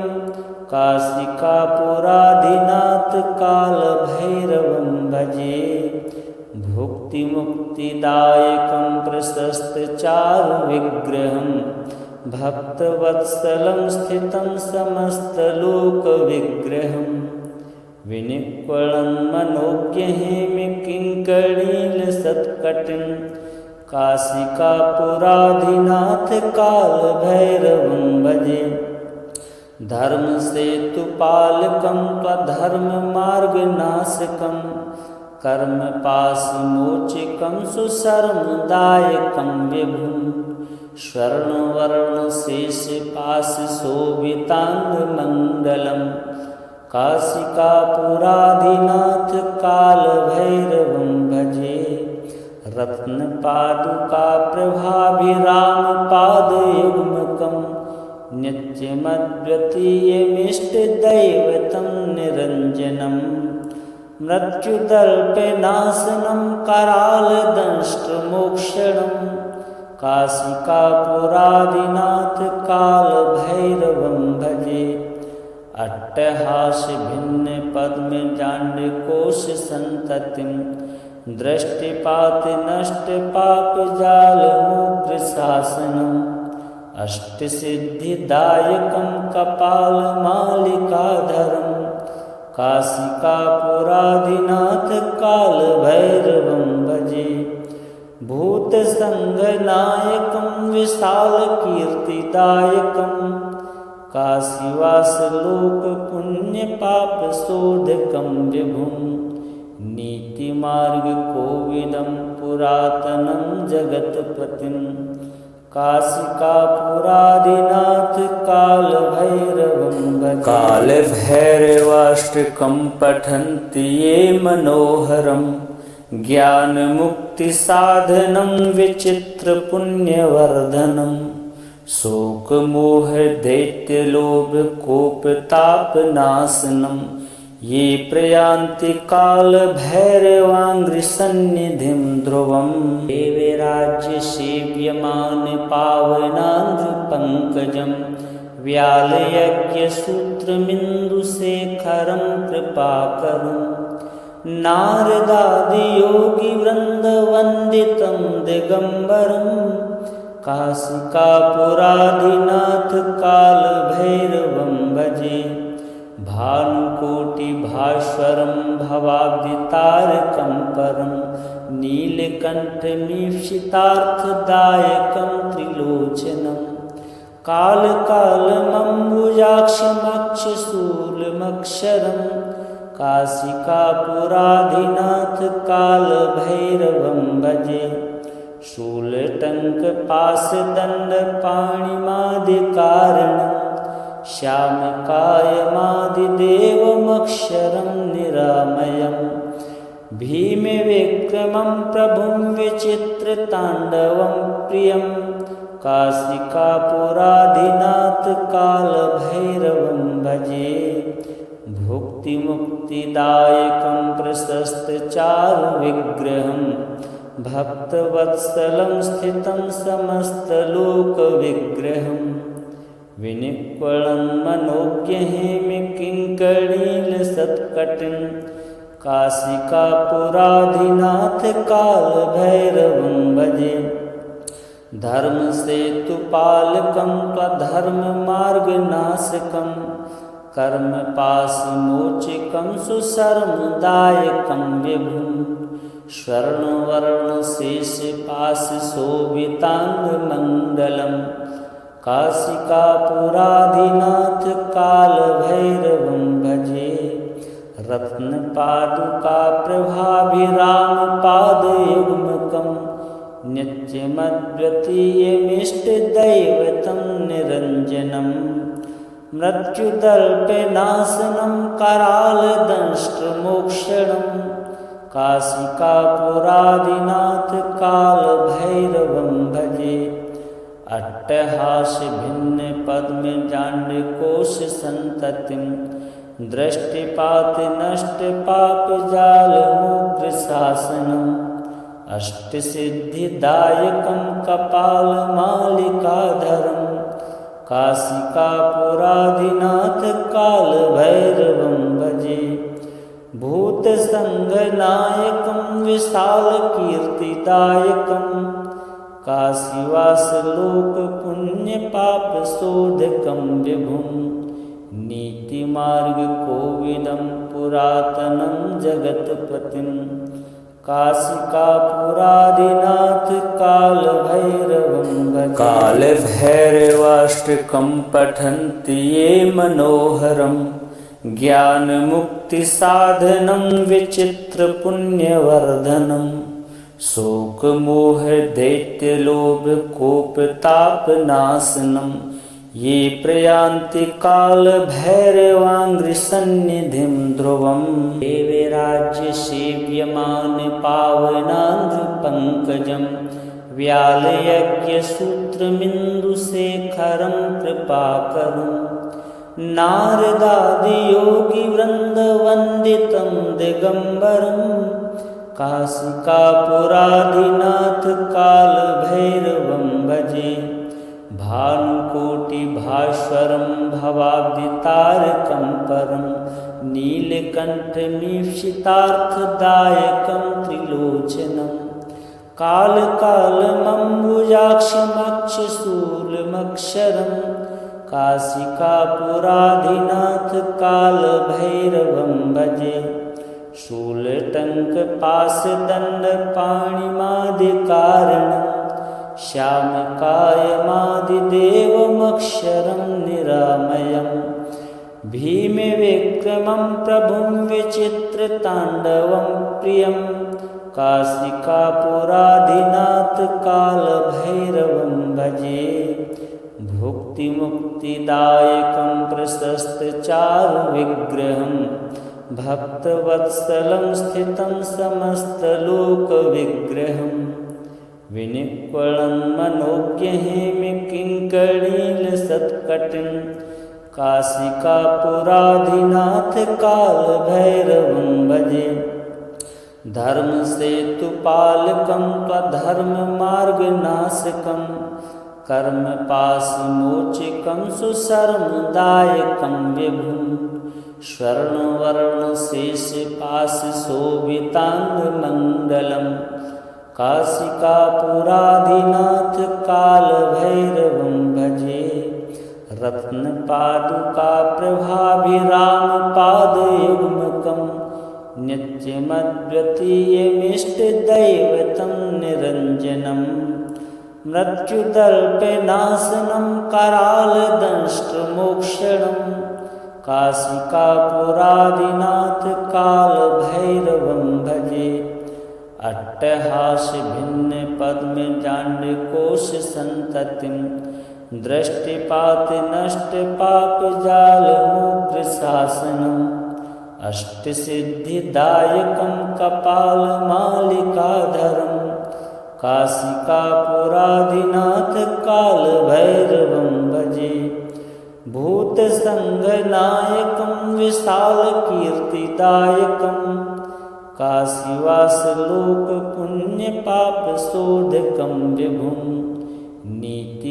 काशिकापुराधिनाथ कालभैरवं भजे भुक्तिमुक्तिदायकं प्रशस्तचारुविग्रहं भक्तवत्सलं स्थितं समस्तलोकविग्रहं विनिक्वलं मनोज्ञहेमकिङ्कणीलसत्कटिं काशिकापुराधिनाथ कालभैरवं भजे धर्मसेतुपालकं त्वधर्ममार्गनाशकं कर्मपाशमोचकं सुशर्मदायकं विभुं स्वर्णवर्णशेषपाशशोभिताङ्गमण्डलं काशिकापुराधिनाथ कालभैरवं भजे रत्नपादुकाप्रभाभिरामपादयुग्मकं नित्यमद्वितीयमिष्टदैवतं निरञ्जनं मृत्युदल्पनाशनं करालदंष्ट्रमोक्षणं काशिकापुराधिनाथ कालभैरवं भजे अट्टहासभिन्नपद्मजाण्डकोशसन्ततिं दृष्टिपातनष्टपापजालमुग्रशासनम् अष्टसिद्धिदायकं कपालमालिकाधरं काशिकापुराधिनाथ कालभैरवं भजे भूतसङ्घनायकं विशालकीर्तिदायकं काशीवासलोकपुण्यपापशोधकं विभुं नीतिमार्गकोविदं पुरातनं जगत्पतिं काशिकापुराधिनाथ कालभैरवं भजे कालभैरवाष्टकं पठन्ति ये मनोहरं ज्ञानमुक्तिसाधनं विचित्रपुण्यवर्धनं शोकमोहदैत्यलोभकोपतापनाशनं ये प्रयान्ति कालभैरवाङ्घ्रिसन्निधिं ध्रुवम् देवराज्यसेव्यमानपावनाङ्घ्रिपङ्कजं व्यालयज्ञसूत्रमिन्दुशेखरं कृपाकरं नारदादियोगिवृन्दवन्दितं दिगम्बरं काशिकापुराधिनाथ कालभैरवं भजे भानुकोटिभास्वरं भवाब्दितारकं परं नीलकण्ठमीप्सितार्थदायकं त्रिलोचनं कालकालमम्बुजाक्षमक्षशूलमक्षरं काशिकापुराधिनाथ कालभैरवं भजे शूलटङ्कपाशदण्डपाणिमादिकारणं श्यामकायमादिदेवमक्षरं निरामयं भीमविक्रमं प्रभुं विचित्रताण्डवं प्रियं काशिकापुराधिनाथ कालभैरवं भजे भुक्तिमुक्तिदायकं प्रशस्तचारुविग्रहं भक्तवत्सलं स्थितं समस्तलोकविग्रहं विनिक्वलं मनोज्ञहेमकिङ्कणीलसत्कटिं काशिकापुराधिनाथ कालभैरवं भजे धर्मसेतुपालकं त्वधर्ममार्गनाशकं कर्मपाशमोचकं सुशर्मदायकं विभुं स्वर्णवर्णशेषपाशशोभिताङ्गमण्डलं काशिकापुराधिनाथ कालभैरवं भजे रत्न पादुका प्रभाभिराम पादयुग्मकं नित्यमद्वितीयमिष्टदैवतं निरञ्जनं मृत्युदल्पनाशनं करालदंष्ट्रमोक्षणं काशिकापुरादिनाथ कालभैरवं भजे। अट्टहास भिन्न पद्मजाण्डकोश संततिं दृष्टिपात नष्ट पाप जाल मुग्र शासनम् अष्टसिद्धिदायकं कपालमालिकाधरं काशिकापुरादिनाथ कालभैरवं भजे। भूतसंगनायकं विशालकीर्तिदायकं काशीवासलोकपुण्यपापशोधकं विभुं नीतिमार्गकोविदं पुरातनं जगत्पतिं काशिकापुरादिनाथ कालभैरवं भजे। कालभैरवाष्टकं पठन्ति ये मनोहरं ज्ञानमुक्तिसाधनं विचित्रपुण्यवर्धनं शोकमोह दैत्यलोभकोपतापनाशनं ये प्रयान्ति कालभैरवाङ्घ्रिसन्निधिं ध्रुवम्। देवराज्यसेव्यमान पावनाङ्घ्रिपङ्कजं व्यालयज्ञसूत्रमिन्दुशेखरं कृपाकरं नारदादियोगिवृन्दवन्दितं दिगम्बरं काशिकापुरादिनाथ कालभैरवं भजे। भानुकोटिभास्वरं भवाब्दितारकं परं नीलकण्ठमीप्सितार्थदायकं त्रिलोचनं कालकालमम्बुजाक्षमक्षशूलमक्षरं काशिकापुरादिनाथ कालभैरवं भजे। शूलटङ्कपाशदण्डपाणिमादिकारणं श्यामकायमादिदेवमक्षरं निरामयं भीमविक्रमं प्रभुं विचित्रताण्डवं प्रियं काशिकापुरादिनाथ कालभैरवं भजे। भुक्तिमुक्तिदायकं प्रशस्तचारुविग्रहं भक्तवत्सलं स्थितं समस्तलोकविग्रहं विनिक्वलं मनोज्ञहेमकिङ्कणीलसत्कटिं काशिकापुरादिनाथ कालभैरवं भजे। धर्मसेतुपालकं त्वधर्ममार्गनाशकं कर्मपाशमोचकं सुशर्मदायकं विभुं स्वर्णवर्णशेषपाशशोभिताङ्गमण्डलं काशिकापुरादिनाथ कालभैरवं भजे। रत्नपादुका प्रभाभिराम पादयुग्मकं नित्यमद्वितीयमिष्टदैवतं निरञ्जनं मृत्युदल्पनाशनं करालदंष्ट्रमोक्षणं काशिकापुरादिनाथ कालभैरवं भजे। अट्टहास भिन्न पद्मजाण्डकोश संततिं दृष्टिपात नष्ट पाप जाल मुग्र शासनम् अष्टसिद्धिदायकं कपालमालिकाधरं काशिकापुरादिनाथ कालभैरवं भजे। भूतसंगनायकं विशालकीर्तिदायकं काशीवासलोकपुण्यपापशोधकं विभुं नीतिमार्गकोविदं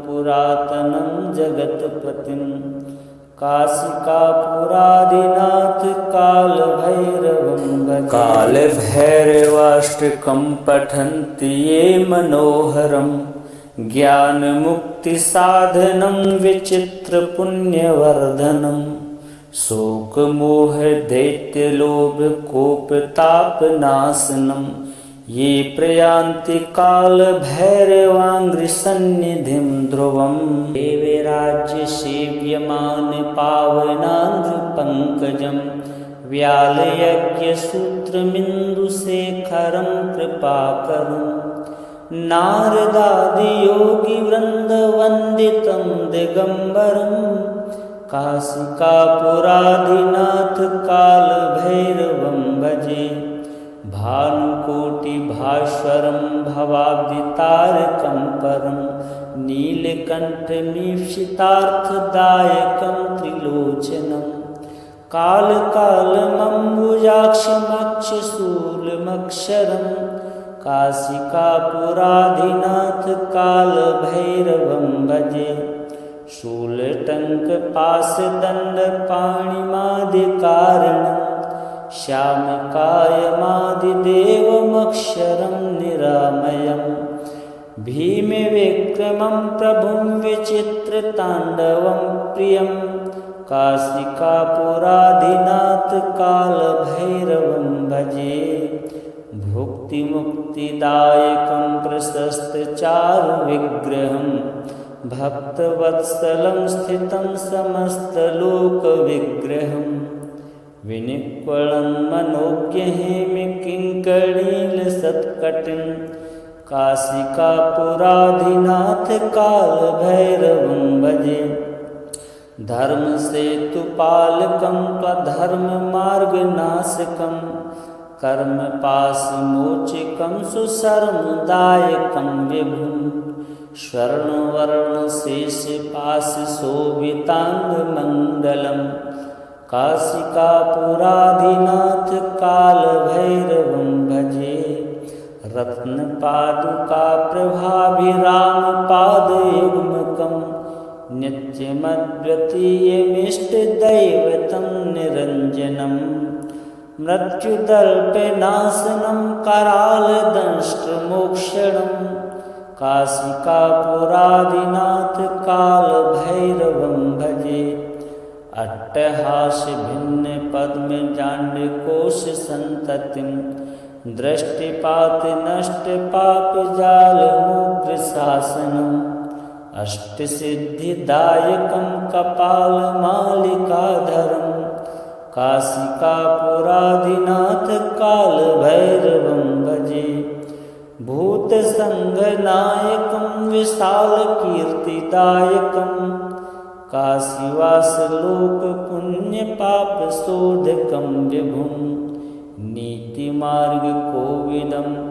पुरातनं जगत्पतिं काशिकापुरादिनाथ कालभैरवं भजे। कालभैरवाष्टकं पठन्ति ये मनोहरं ज्ञानमुक्तिसाधनं विचित्रपुण्यवर्धनं शोकमोह दैत्यलोभकोपतापनाशनं ये प्रयान्ति कालभैरवाङ्घ्रिसन्निधिं ध्रुवम् देवे राज्य सेव्यमान पावनांध्र पंकजम व्यालयज्ञसूत्रमिन्दुशेखरं कृपाकरं नारदादि योगी वृन्दवन्दितं दिगम्बरं काशिकापुराधिनाथ कालभैरवं भजे भानुकोटिभास्वरं भवाब्दितारकं परं नीलकण्ठमीप्सितार्थदायकं त्रिलोचनं कालकालमम्बुजाक्षमक्षशूलमक्षरं काशिकापुराधिनाथ कालभैरवं भजे शूलटङ्कपाशदण्डपाणिमादिकारणं श्यामकायमादिदेवमक्षरं निरामयं भीमविक्रमं प्रभुं विचित्रताण्डवं प्रियं काशिकापुराधिनाथ कालभैरवं भजे भुक्तिमुक्तिदायकं प्रशस्तचारुविग्रहं भक्तवत्सलं स्थितं समस्तलोकविग्रहं विनिक्वलं मनोज्ञहेमकिङ्कणीलसत्कटिं काशिकापुराधिनाथ कालभैरवं भजे धर्मसेतुपालकं त्वधर्ममार्गनाशकं कर्मपाशमोचकं सुशर्मदायकं विभुं स्वर्णवर्णशेषपाशशोभिताङ्गमण्डलं काशिकापुराधिनाथ कालभैरवं भजे रत्नपादुकाप्रभाभिरामपादयुग्मकं नित्यमद्वितीयमिष्टदैवतं निरञ्जनं मृत्युदर्पनाशनं करालदंष्ट्रमोक्षणं काशिकापुराधिनाथ कालभैरवं भजे अट्टहासभिन्नपद्मजाण्डकोशसन्ततिं दृष्टिपातनष्टपापजालमुग्रशासनम् अष्टसिद्धिदायकं कपालमालिकाधरं काशिकापुराधिनाथ कालभैरवं भजे भूतसङ्घनायकं विशालकीर्तिदायकं काशीवासलोकपुण्यपापशोधकं विभुं नीतिमार्गकोविदं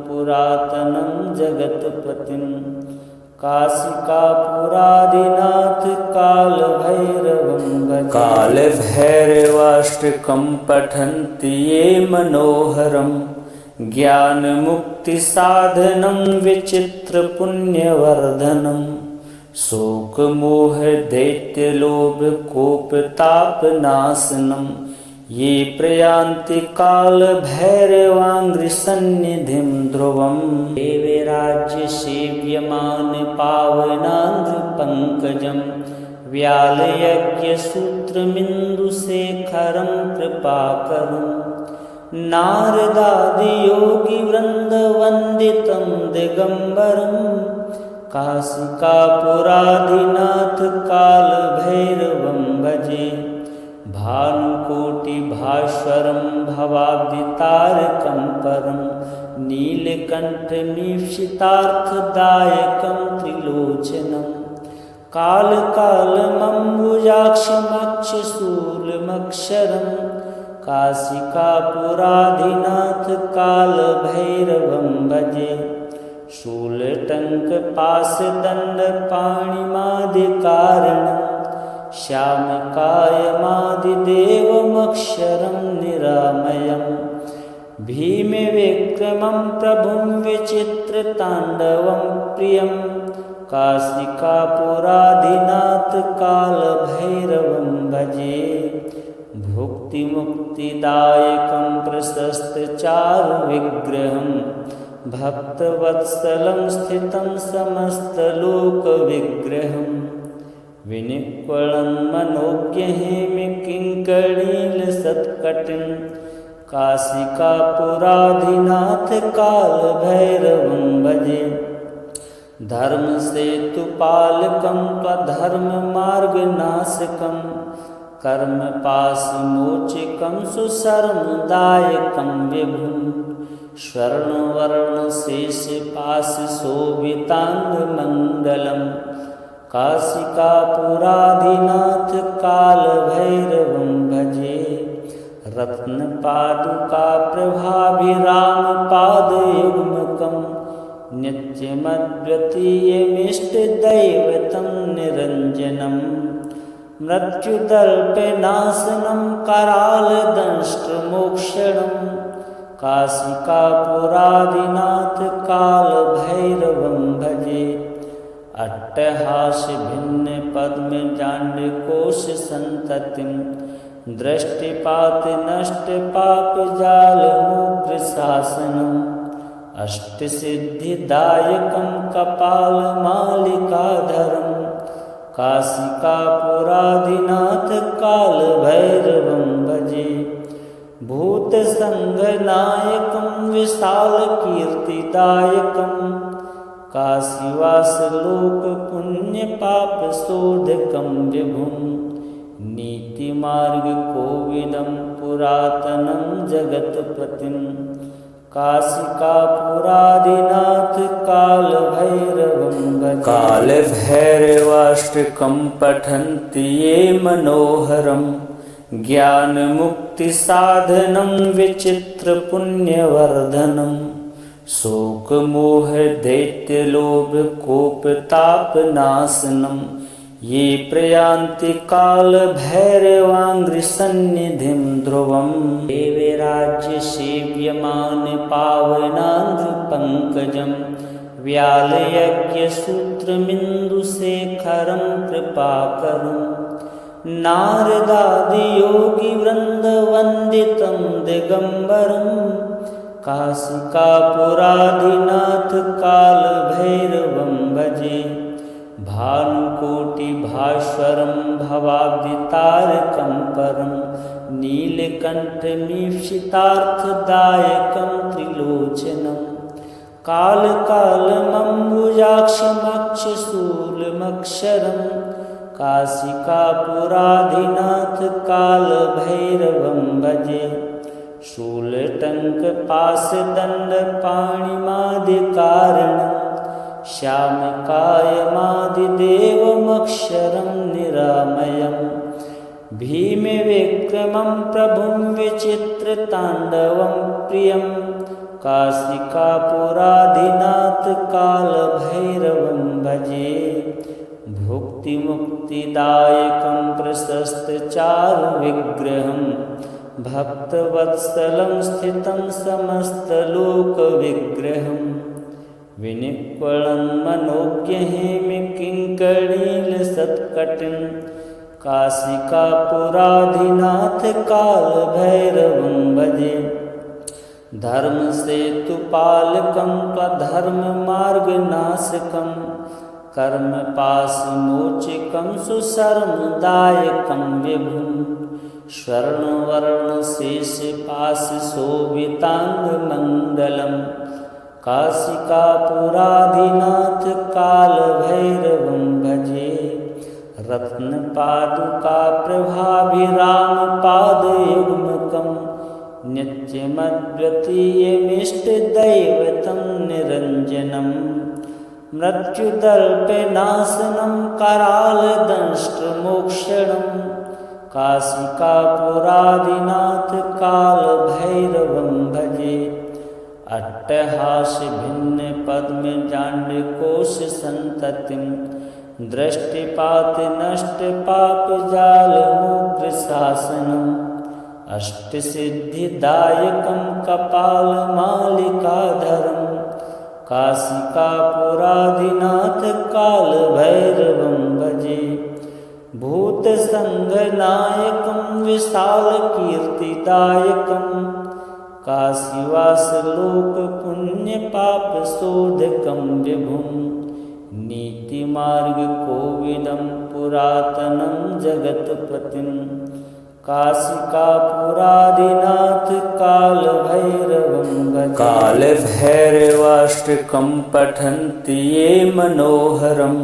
पुरातनं जगत्पतिं काशिकापुराधिनाथ कालभैरवं भजे कालभैरवाष्टकं पठन्ति ये मनोहरं ज्ञानमुक्तिसाधनं विचित्रपुण्यवर्धनं शोकमोहदैत्यलोभकोपतापनाशनं ये प्रयान्ति कालभैरवाङ्घ्रिसन्निधिं ध्रुवम् देवे राज्य सेव्यमान पावनांध्र पंकजं व्यालयज्ञसूत्रमिन्दुशेखरं कृपाकरं नारदादि योगी वृन्दवन्दितं दिगम्बरं काशिकापुराधिनाथ कालभैरवं भजे भानुकोटिभास्वरं भवाब्दितारकं परं नीलकण्ठमीप्सितार्थदायकं त्रिलोचनं कालकालमम्बुजाक्षमक्षशूलमक्षरं काशिकापुराधिनाथ कालभैरवं भजे शूलटङ्कपाशदण्डपाणिमादिकारणं श्यामकायमादिदेवमक्षरं निरामयं भीमविक्रमं प्रभुं विचित्रताण्डवं प्रियं काशिकापुराधिनाथ कालभैरवं भजे भुक्तिमुक्तिदायकं प्रशस्तचारुविग्रहं भक्तवत्सलं स्थितं समस्तलोकविग्रहं विनिक्वलं मनोज्ञहेमकिङ्कणीलसत्कटिं काशिकापुराधिनाथ काल भैरवं भजे। धर्म सेतु पालकं त्वधर्म मार्गनाशकं कर्म पाशमोचकं सुशर्मदायकं विभुं स्वर्णवर्णशेषपाशशोभिताङ्गमण्डलं काशिकापुराधिनाथ कालभैरवं भजे। रत्नपादुकाप्रभाभिरामपादयुग्मकं नित्यमद्वितीयमिष्टदैवतं निरञ्जनं मृत्युदल्पनाशनं करालदंष्ट्रमोक्षणं काशिकापुराधिनाथ कालभैरवं भजे। अट्टहासभिन्नपद्मजाण्डकोशसन्ततिं दृष्टिपातनष्टपापजालमुग्रशासनम् अष्टसिद्धिदायकं कपालमालिकाधरं काशिकापुराधिनाथ कालभैरवं भजे। भूतसङ्घनायकं विशालकीर्तिदायकं काशीवासलोकपुण्यपापशोधकं विभुं नीतिमार्गकोविदं पुरातनं जगत्पतिं काशिकापुराधिनाथ कालभैरवं भजे। कालभैरवाष्टकं पठन्ति ये मनोहरं ज्ञानमुक्तिसाधनं विचित्रपुण्यवर्धनं शोकमोहदैत्यलोभकोपतापनाशनं ये प्रयान्ति कालभैरवाङ्घ्रिसन्निधिं ध्रुवम्। देवराज्यसेव्यमानपावनाङ्घ्रिपङ्कजं व्यालयज्ञसूत्रमिन्दुशेखरं कृपाकरं नारदादियोगिवृन्दवन्दितं दिगम्बरं काशिकापुराधिनाथ कालभैरवं भजे। भानुकोटिभास्वरं भवाब्धितारकं परं नीलकण्ठमीप्सितार्थदायकं त्रिलोचनं कालकालमम्बुजाक्षमक्षशूलमक्षरं काशिकापुराधिनाथ कालभैरवं भजे। शूलटङ्कपाशदण्डपाणिमादिकारणं श्यामकायमादिदेवमक्षरं निरामयं भीमविक्रमं प्रभुं विचित्रताण्डवं प्रियं काशिकापुराधिनाथ कालभैरवं भजे। भुक्तिमुक्तिदायकं प्रशस्तचारुविग्रहं भक्तवत्सलं स्थितं समस्तलोकविग्रहं विनिक्वलं मनोज्ञहेमकिङ्कणीलसत्कटिं काशिकापुराधिनाथ कालभैरवं भजे। धर्मसेतुपालकं त्वधर्ममार्गनाशकं कर्मपाशमोचकं सुशर्मदायकं विभुं स्वर्णवर्णशेषपाशशोभिताङ्गमण्डलं काशिकापुराधिनाथ कालभैरवं भजे। रत्नपादुकाप्रभाभिरामपादयुग्मकं नित्यमद्वितीयमिष्टदैवतं निरञ्जनं मृत्युदल्पनाशनं करालदंष्ट्रमोक्षणं काशिकापुराधिनाथ कालभैरवं भजे। अट्टहासभिन्नपद्मजाण्डकोशसन्ततिं दृष्टिपातनष्टपापजालमुग्रशासनम् अष्टसिद्धिदायकं कपालमालिकाधरं काशिकापुराधिनाथ कालभैरवं भजे। भूतसङ्घनायकं विशालकीर्तिदायकं काशीवासलोकपुण्यपापशोधकं विभुं नीतिमार्गकोविदं पुरातनं जगत्पतिं काशिकापुरादिनाथ कालभैरवं भजे। कालभैरवाष्टकं पठन्ति ये मनोहरं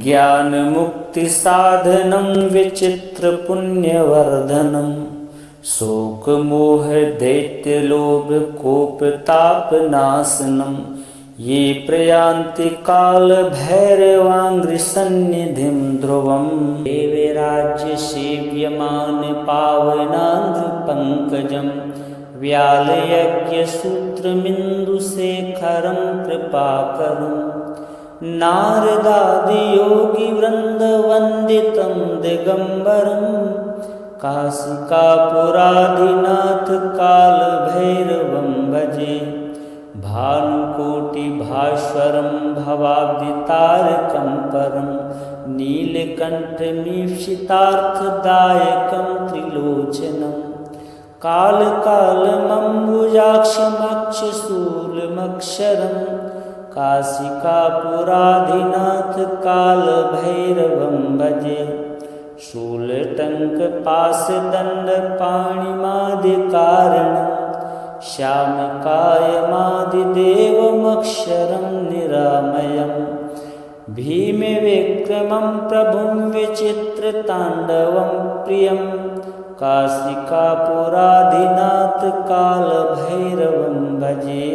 ज्ञानमुक्तिसाधनं विचित्रपुण्यवर्धनं शोकमोहदैत्यलोभकोपतापनाशनं ये प्रयान्ति कालभैरवाङ्घ्रिसन्निधिं ध्रुवम्। देवराज्यसेव्यमान पावनाङ्घ्रिपङ्कजं व्यालयज्ञसूत्रमिन्दुशेखरं कृपाकरं नारदादियोगिवृन्दवन्दितं दिगम्बरं काशिकापुरादिनाथ कालभैरवं भजे। भानुकोटिभास्वरं भवाब्दितारकं परं नीलकण्ठमीप्सितार्थदायकं त्रिलोचनं कालकालमम्बुजाक्षमक्षशूलमक्षरं काशिकापुरादिनाथ कालभैरवं भजे। शूलटङ्कपाशदण्डपाणिमादिकारणं श्यामकायमादिदेवमक्षरं निरामयं भीमविक्रमं प्रभुं विचित्रताण्डवं प्रियं काशिकापुरादिनाथ कालभैरवं भजे।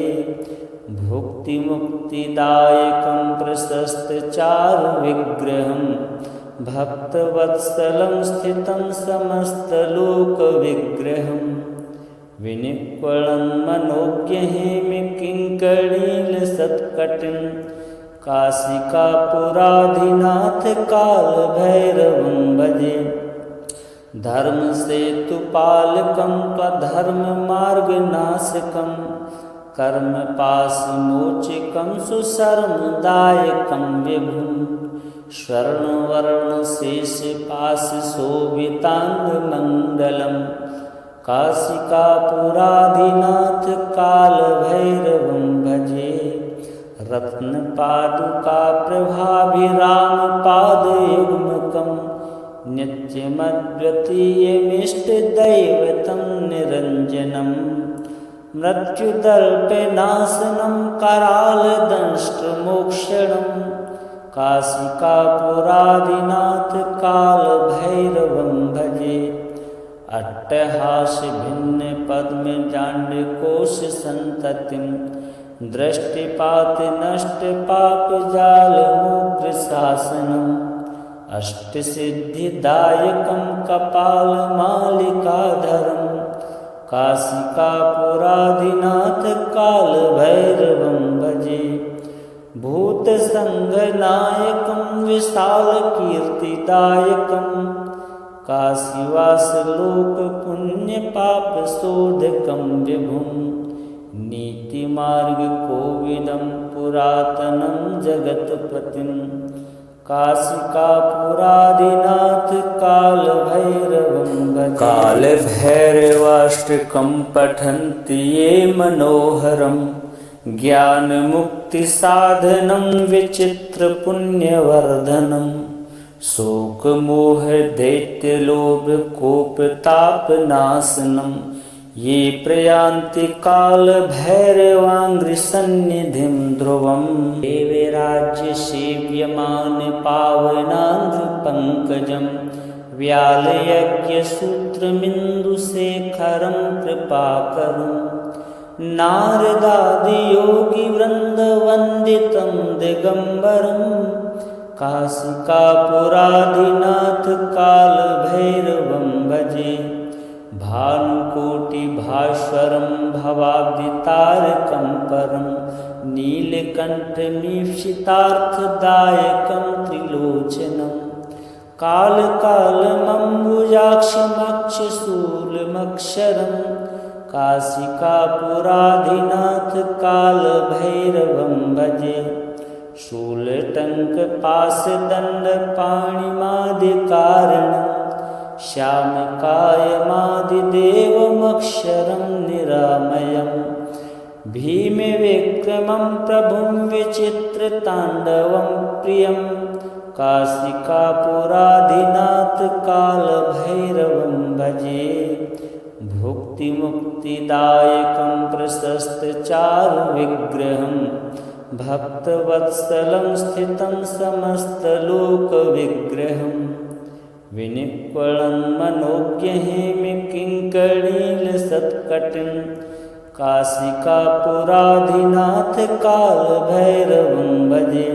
भुक्तिमुक्तिदायकं प्रशस्तचारुविग्रहं भक्तवत्सलं स्थितं समस्तलोकविग्रहं विनिक्वलं मनोज्ञहेमकिङ्कणीलसत्कटिं काशिकापुरादिनाथ कालभैरवं भजे। धर्मसेतुपालकं त्वधर्ममार्गनाशकं कर्मपाशमोचकं सुशर्मदायकं विभुं स्वर्णवर्णशेषपाशशोभिताङ्गमण्डलं काशिकापुरादिनाथ कालभैरवं भजे। रत्नपादुकाप्रभाभिरामपादयुग्मकं नित्यमद्वितीयमिष्टदैवतं निरञ्जनं मृत्युदर्पनाशनं करालदंष्ट्रमोक्षणं काशिकापुरादिनाथ कालभैरवं भजे। अट्टहासभिन्नपद्मजाण्डकोशसन्ततिं दृष्टिपातनष्टपापजालमुग्रशासनम् अष्टसिद्धिदायकं कपालमालिकाधरं काशिकापुरादिनाथ कालभैरवं भजे। भूतसङ्घनायकं विशालकीर्तिदायकं काशीवासलोकपुण्यपापशोधकं विभुं नीतिमार्गकोविदं पुरातनं जगत्पतिं काशिकापुरादिनाथ कालभैरवं भजे। कालभैरवाष्टकं पठन्ति ये मनोहरं ज्ञानमुक्तिसाधनं विचित्रपुण्यवर्धनं शोकमोहदैत्यलोभकोपतापनाशनं ये प्रयान्ति कालभैरवाङ्घ्रिसन्निधिं ध्रुवम्। देवराज्यसेव्यमान पावनाङ्घ्रिपङ्कजं व्यालयज्ञसूत्रमिन्दुशेखरं कृपाकरं नारदादियोगिवृन्दवन्दितं दिगम्बरं काशिकापुरादिनाथ कालभैरवं भजे। भानुकोटिभास्वरं भवाब्दितारकं परं नीलकण्ठमीप्सितार्थदायकं त्रिलोचनं कालकालमम्बुजाक्षमक्षशूलमक्षरं काशिकापुरादिनाथ कालभैरवं भजे। शूलटङ्कपाशदण्डपाणिमादिकारणं श्यामकायमादिदेवमक्षरं निरामयं भीमविक्रमं प्रभुं विचित्रताण्डवं प्रियं काशिकापुराधिनाथ कालभैरवं भजे। भुक्तिमुक्तिदायकं प्रशस्तचारुविग्रहं भक्तवत्सलं स्थितं समस्तलोकविग्रहं विनिक्वलं मनोज्ञहेमकिङ्कणीलसत्कटिं काशिकापुराधिनाथ कालभैरवं भजे।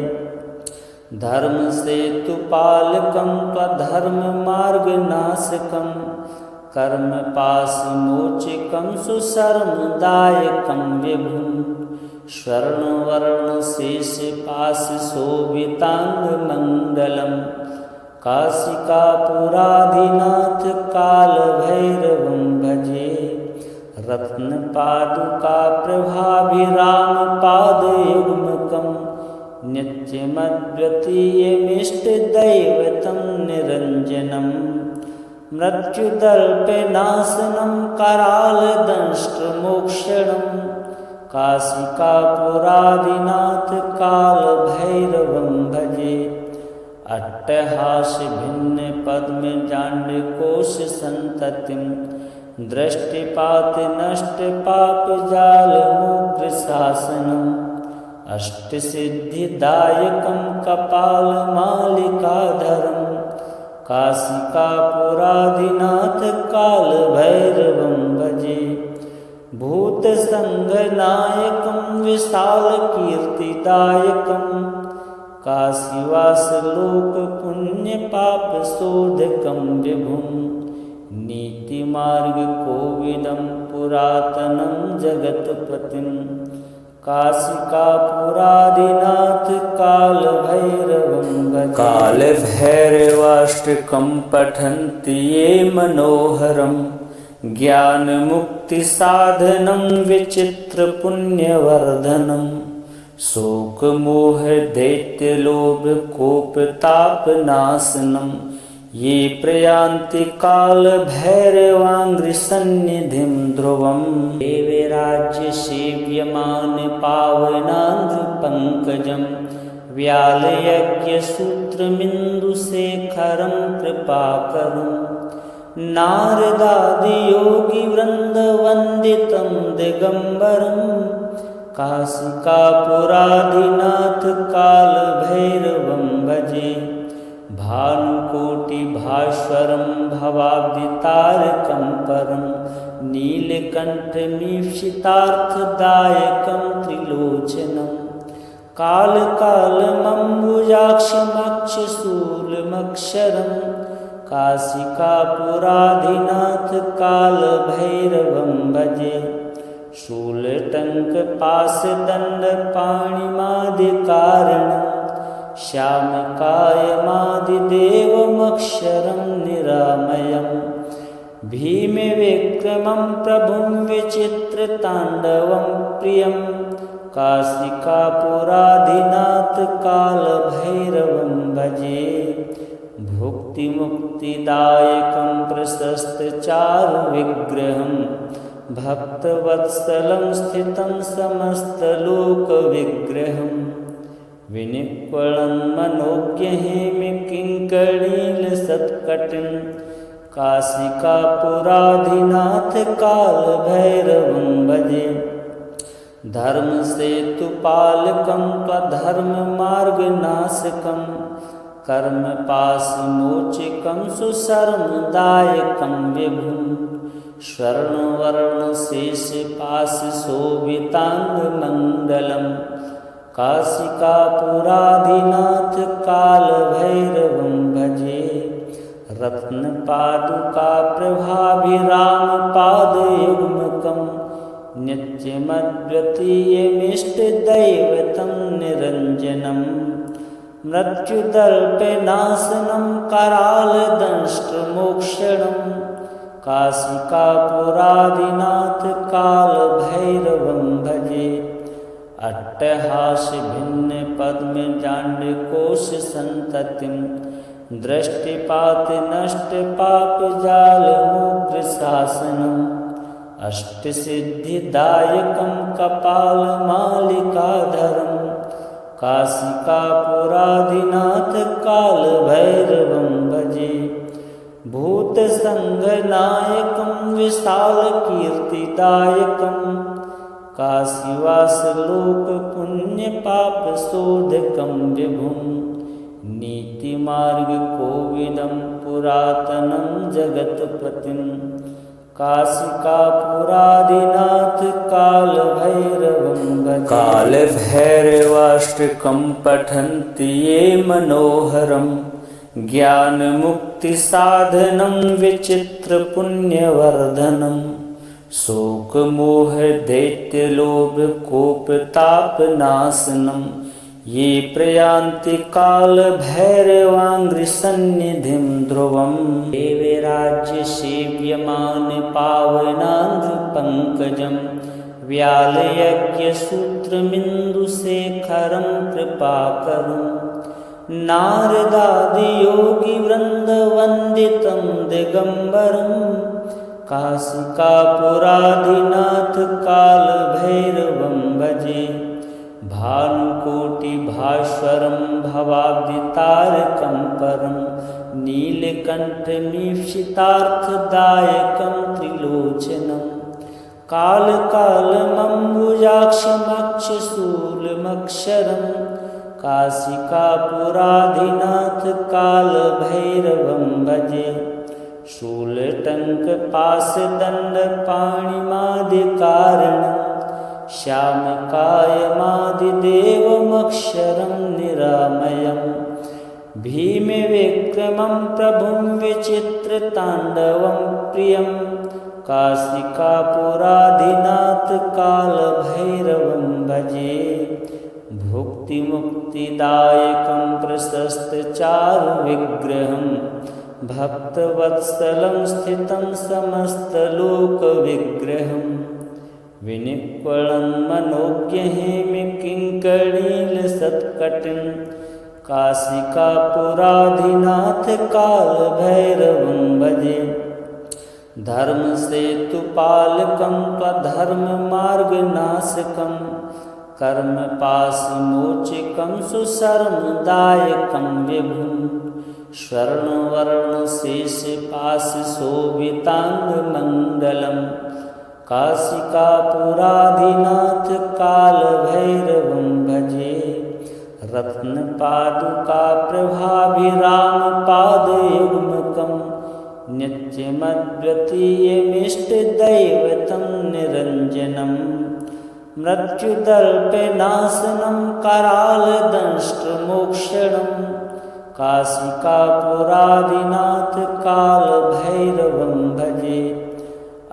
धर्म सेतुपालकं त्वधर्ममार्गनाशकं कर्मपाशमोचकं सुशर्मदायकं विभुं स्वर्णवर्णशेषपाशशोभिताङ्गमण्डलं काशिकापुराधिनाथ कालभैरवं भजे। रत्नपादुकाप्रभाभिरामपादयुग्मकं नित्यमद्वितीयमिष्टदैवतं निरञ्जनं मृत्युदर्पनाशनं करालदंष्ट्रमोक्षणं काशिकापुराधिनाथ कालभैरवं भजे। अट्टहासभिन्नपद्मजाण्डकोशसन्ततिं दृष्टिपातनष्टपापजालमुग्रशासनम् अष्टसिद्धिदायकं कपालमालिकाधरं काशिकापुराधिनाथ कालभैरवं भजे। भूतसङ्घनायकं विशालकीर्तिदायकं काशीवासलोकपुण्यपापशोधकं विभुं नीतिमार्गकोविदं पुरातनं जगत्पतिं काशिकापुराधिनाथ कालभैरवं भजे। कालभैरवाष्टकं पठन्ति ये मनोहरं ज्ञानमुक्तिसाधनं विचित्रपुण्यवर्धनं शोकमोहदैत्यलोभकोपतापनाशनं ये प्रयान्ति कालभैरवाङ्घ्रिसन्निधिं ध्रुवम्। देवराज्यसेव्यमानपावनाङ्घ्रिपङ्कजं व्यालयज्ञसूत्रमिन्दुशेखरं कृपाकरं नारदादियोगिवृन्दवन्दितं दिगम्बरं काशिकापुराधिनाथ कालभैरवं भजे। भानुकोटिभास्वरं भवाब्धितारकं परं नीलकण्ठमीप्सितार्थदायकं त्रिलोचनं कालकालमम्बुजाक्षमक्षशूलमक्षरं काशिकापुराधिनाथ कालभैरवं भजे। शूलटङ्कपाशदण्डपाणिमादिकारणं श्यामकायमादिदेवमक्षरं निरामयं भीमविक्रमं प्रभुं विचित्रताण्डवं प्रियं काशिकापुराधिनाथ कालभैरवं भजे। भुक्तिमुक्तिदायकं प्रशस्तचारुविग्रहं भक्तवत्सलं स्थितं समस्तलोकविग्रहं विनिक्वलं मनोज्ञहेमकिङ्कणीलसत्कटिं काशिकापुराधिनाथ कालभैरवं भजे। धर्मसेतुपालकं त्वधर्ममार्गनाशकं कर्मपाशमोचकं सुशर्मदायकं विभुं स्वर्णवर्णशेषपाशशोभिताङ्गमण्डलं काशिकापुराधिनाथ कालभैरवं भजे। रत्नपादुकाप्रभाभिरामपादयुग्मकं नित्यमद्वितीयमिष्टदैवतं निरञ्जनं मृत्युदर्पनाशनं करालदंष्ट्रमोक्षणं काशिकापुराधिनाथ कालभैरवं भजे। अट्टहासभिन्नपद्मजाण्डकोशसन्ततिं दृष्टिपातनष्टपापजालमुग्रशासनम् अष्टसिद्धिदायकं कपालमालिकाधरं काशिकापुराधिनाथ कालभैरवं भजे। भूतसङ्घनायकं विशालकीर्तिदायकं काशीवासलोकपुण्यपापशोधकं विभुं। नीतिमार्गकोविदं पुरातनं जगत्पतिं काशिकापुराधिनाथ कालभैरवं भजे। कालभैरवाष्टकं पठन्ति ये मनोहरं ज्ञानमुक्तिसाधनं विचित्रपुण्यवर्धनं। शोकमोहदैत्यलोभकोपतापनाशनं ये प्रयान्ति कालभैरवाङ्घ्रिसन्निधिं ध्रुवम्। देवराज्यसेव्यमान पावनाङ्घ्रिपङ्कजं व्यालयज्ञसूत्रमिन्दुशेखरं कृपाकरम्। नारदादियोगिवृन्दवन्दितं दिगम्बरं काशिकापुराधिनाथ कालभैरवं भजे। भानुकोटिभास्वरं भवाब्दितारकं परं नीलकण्ठमीप्सितार्थदायकं त्रिलोचनं। कालकालमम्बुजाक्षमक्षशूलमक्षरं काशिकापुराधिनाथ कालभैरवं भजे। शूलटङ्कपाशदण्डपाणिमादिकारणं श्यामकायमादिदेवमक्षरं निरामयं। भीमविक्रमं प्रभुं विचित्रताण्डवं प्रियं काशिकापुराधिनाथ कालभैरवं भजे। भुक्तिमुक्तिदायकं प्रशस्तचारुविग्रहं भक्तवत्सलं स्थितं समस्तलोकविग्रहं। विनिक्वलं मनोज्ञहेमकिङ्कणीलसत्कटिं काशिकापुराधिनाथ कालभैरवं भजे। धर्मसेतुपालकं त्वधर्ममार्गनाशकं कर्मपाशमोचकं सुशर्मदायकं विभुं। स्वर्णवर्णशेषपाशशोभिताङ्गमण्डलं काशिकापुराधिनाथ कालभैरवं भजे। रत्नपादुकाप्रभाभिरामपादयुग्मकं नित्यमद्वितीयमिष्टदैवतं निरञ्जनं। मृत्युदल्पनाशनं करालदंष्ट्रमोक्षणं काशिकापुराधिनाथ कालभैरवं भजे।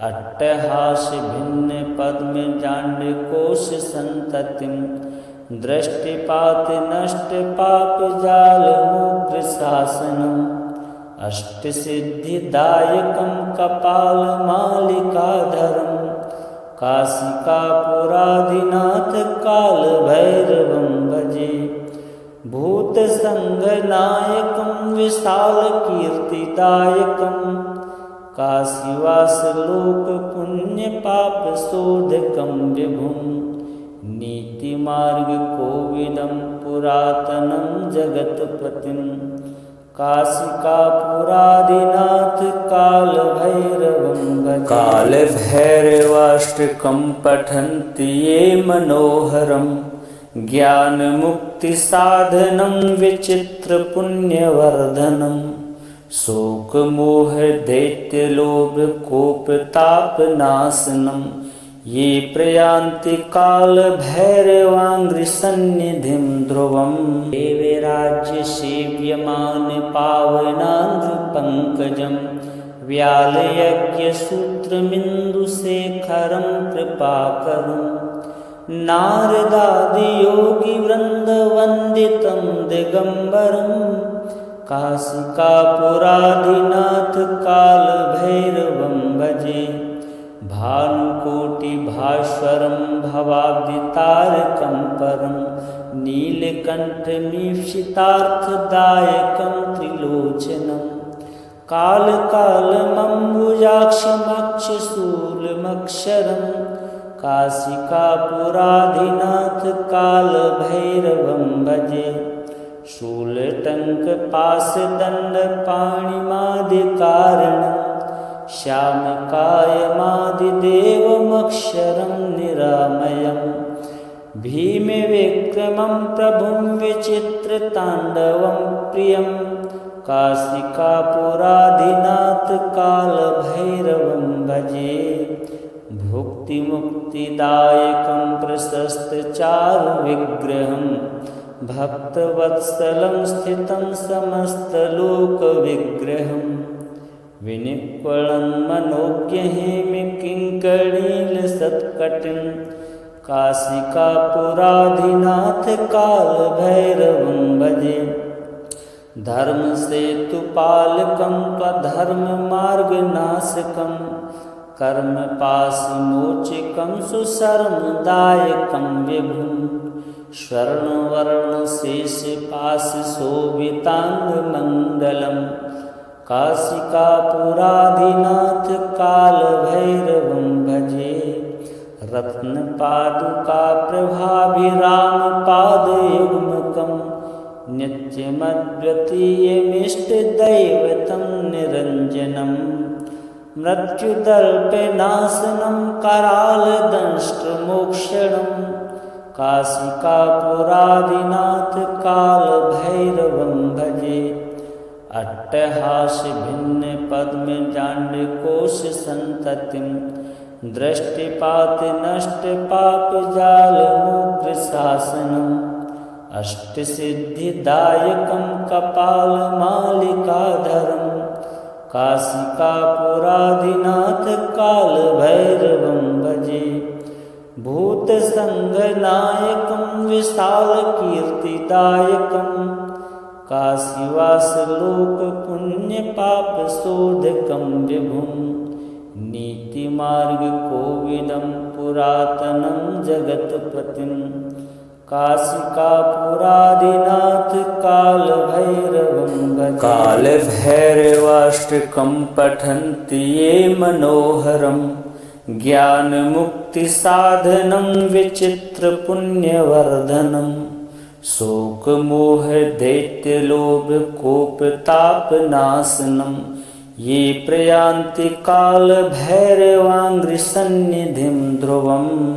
अट्टहासभिन्नपद्मजाण्डकोशसन्ततिं दृष्टिपातनष्टपापजालमुग्रशासनम्। अष्टसिद्धिदायकं कपालमालिकाधरं काशिकापुराधिनाथ कालभैरवं भजे। भूतसङ्घनायकं विशालकीर्तिदायकं काशीवासलोकपुण्यपापशोधकं विभुं। नीतिमार्गकोविदं पुरातनं जगत्पतिं काशिकापुराधिनाथ कालभैरवं भजे। कालभैरवाष्टकं पठन्ति ये मनोहरं ज्ञानमुक्तिसाधनं विचित्रपुण्यवर्धनं। शोकमोहदैत्यलोभकोपतापनाशनं ये प्रयान्ति कालभैरवाङ्घ्रिसन्निधिं ध्रुवम्। देवराज्यसेव्यमान पावनाङ्घ्रिपङ्कजं व्यालयज्ञसूत्रमिन्दुशेखरं कृपाकरम्। नारदादियोगिवृन्दवन्दितं दिगम्बरं काशिकापुराधिनाथ कालभैरवं भजे। भानुकोटिभास्वरं भवाब्दितारकं परं नीलकण्ठमीप्सितार्थदायकं त्रिलोचनं। कालकालमम्बुजाक्षमक्षशूलमक्षरं काशिकापुराधिनाथ कालभैरवं भजे। शूलटङ्कपाशदण्डपाणिमादिकारणं श्यामकायमादिदेवमक्षरं निरामयं। भीमविक्रमं प्रभुं विचित्रताण्डवं प्रियं। काशिकापुराधिनाथ कालभैरवं भजे। भुक्तिमुक्तिदायकं प्रशस्तचारुविग्रहं भक्तवत्सलं स्थितं समस्तलोकविग्रहं। विनिक्वलं मनोज्ञहेमकिङ्कणीलसत्कटिं। काशिकापुराधिनाथ कालभैरवं भजे। धर्मसेतुपालकं त्वधर्ममार्गनाशकं कर्मपाशमोचकं सुशर्मदायकं विभुं। स्वर्णवर्णशेषपाशशोभिताङ्गमण्डलं काशिकापुराधिनाथ कालभैरवं भजे। रत्नपादुकाप्रभाभिरामपादयुग्मकं नित्यमद्वितीयमिष्टदैवतं निरञ्जनं। मृत्युदल्पनाशनं करालदंष्ट्रमोक्षणं काशिकापुराधिनाथ कालभैरवं भजे। अट्टहासभिन्नपद्मजाण्डकोशसन्ततिं दृष्टिपातनष्टपापजालमुग्रशासनम् अष्टसिद्धिदायकं कपालमालिकाधरं काशिकापुराधिनाथ कालभैरवं भजे। भूतसङ्घनायकं विशालकीर्तिदायकं काशीवासलोकपुण्यपापशोधकं विभुं। नीतिमार्गकोविदं पुरातनं जगत्पतिं काशिकापुराधिनाथ कालभैरवं भजे। कालभैरवाष्टकं पठन्ति ये मनोहरं ज्ञानमुक्तिसाधनं विचित्रपुण्यवर्धनं। शोकमोहदैत्यलोभकोपतापनाशनं ये प्रयान्ति कालभैरवाङ्घ्रिसन्निधिं ध्रुवम्।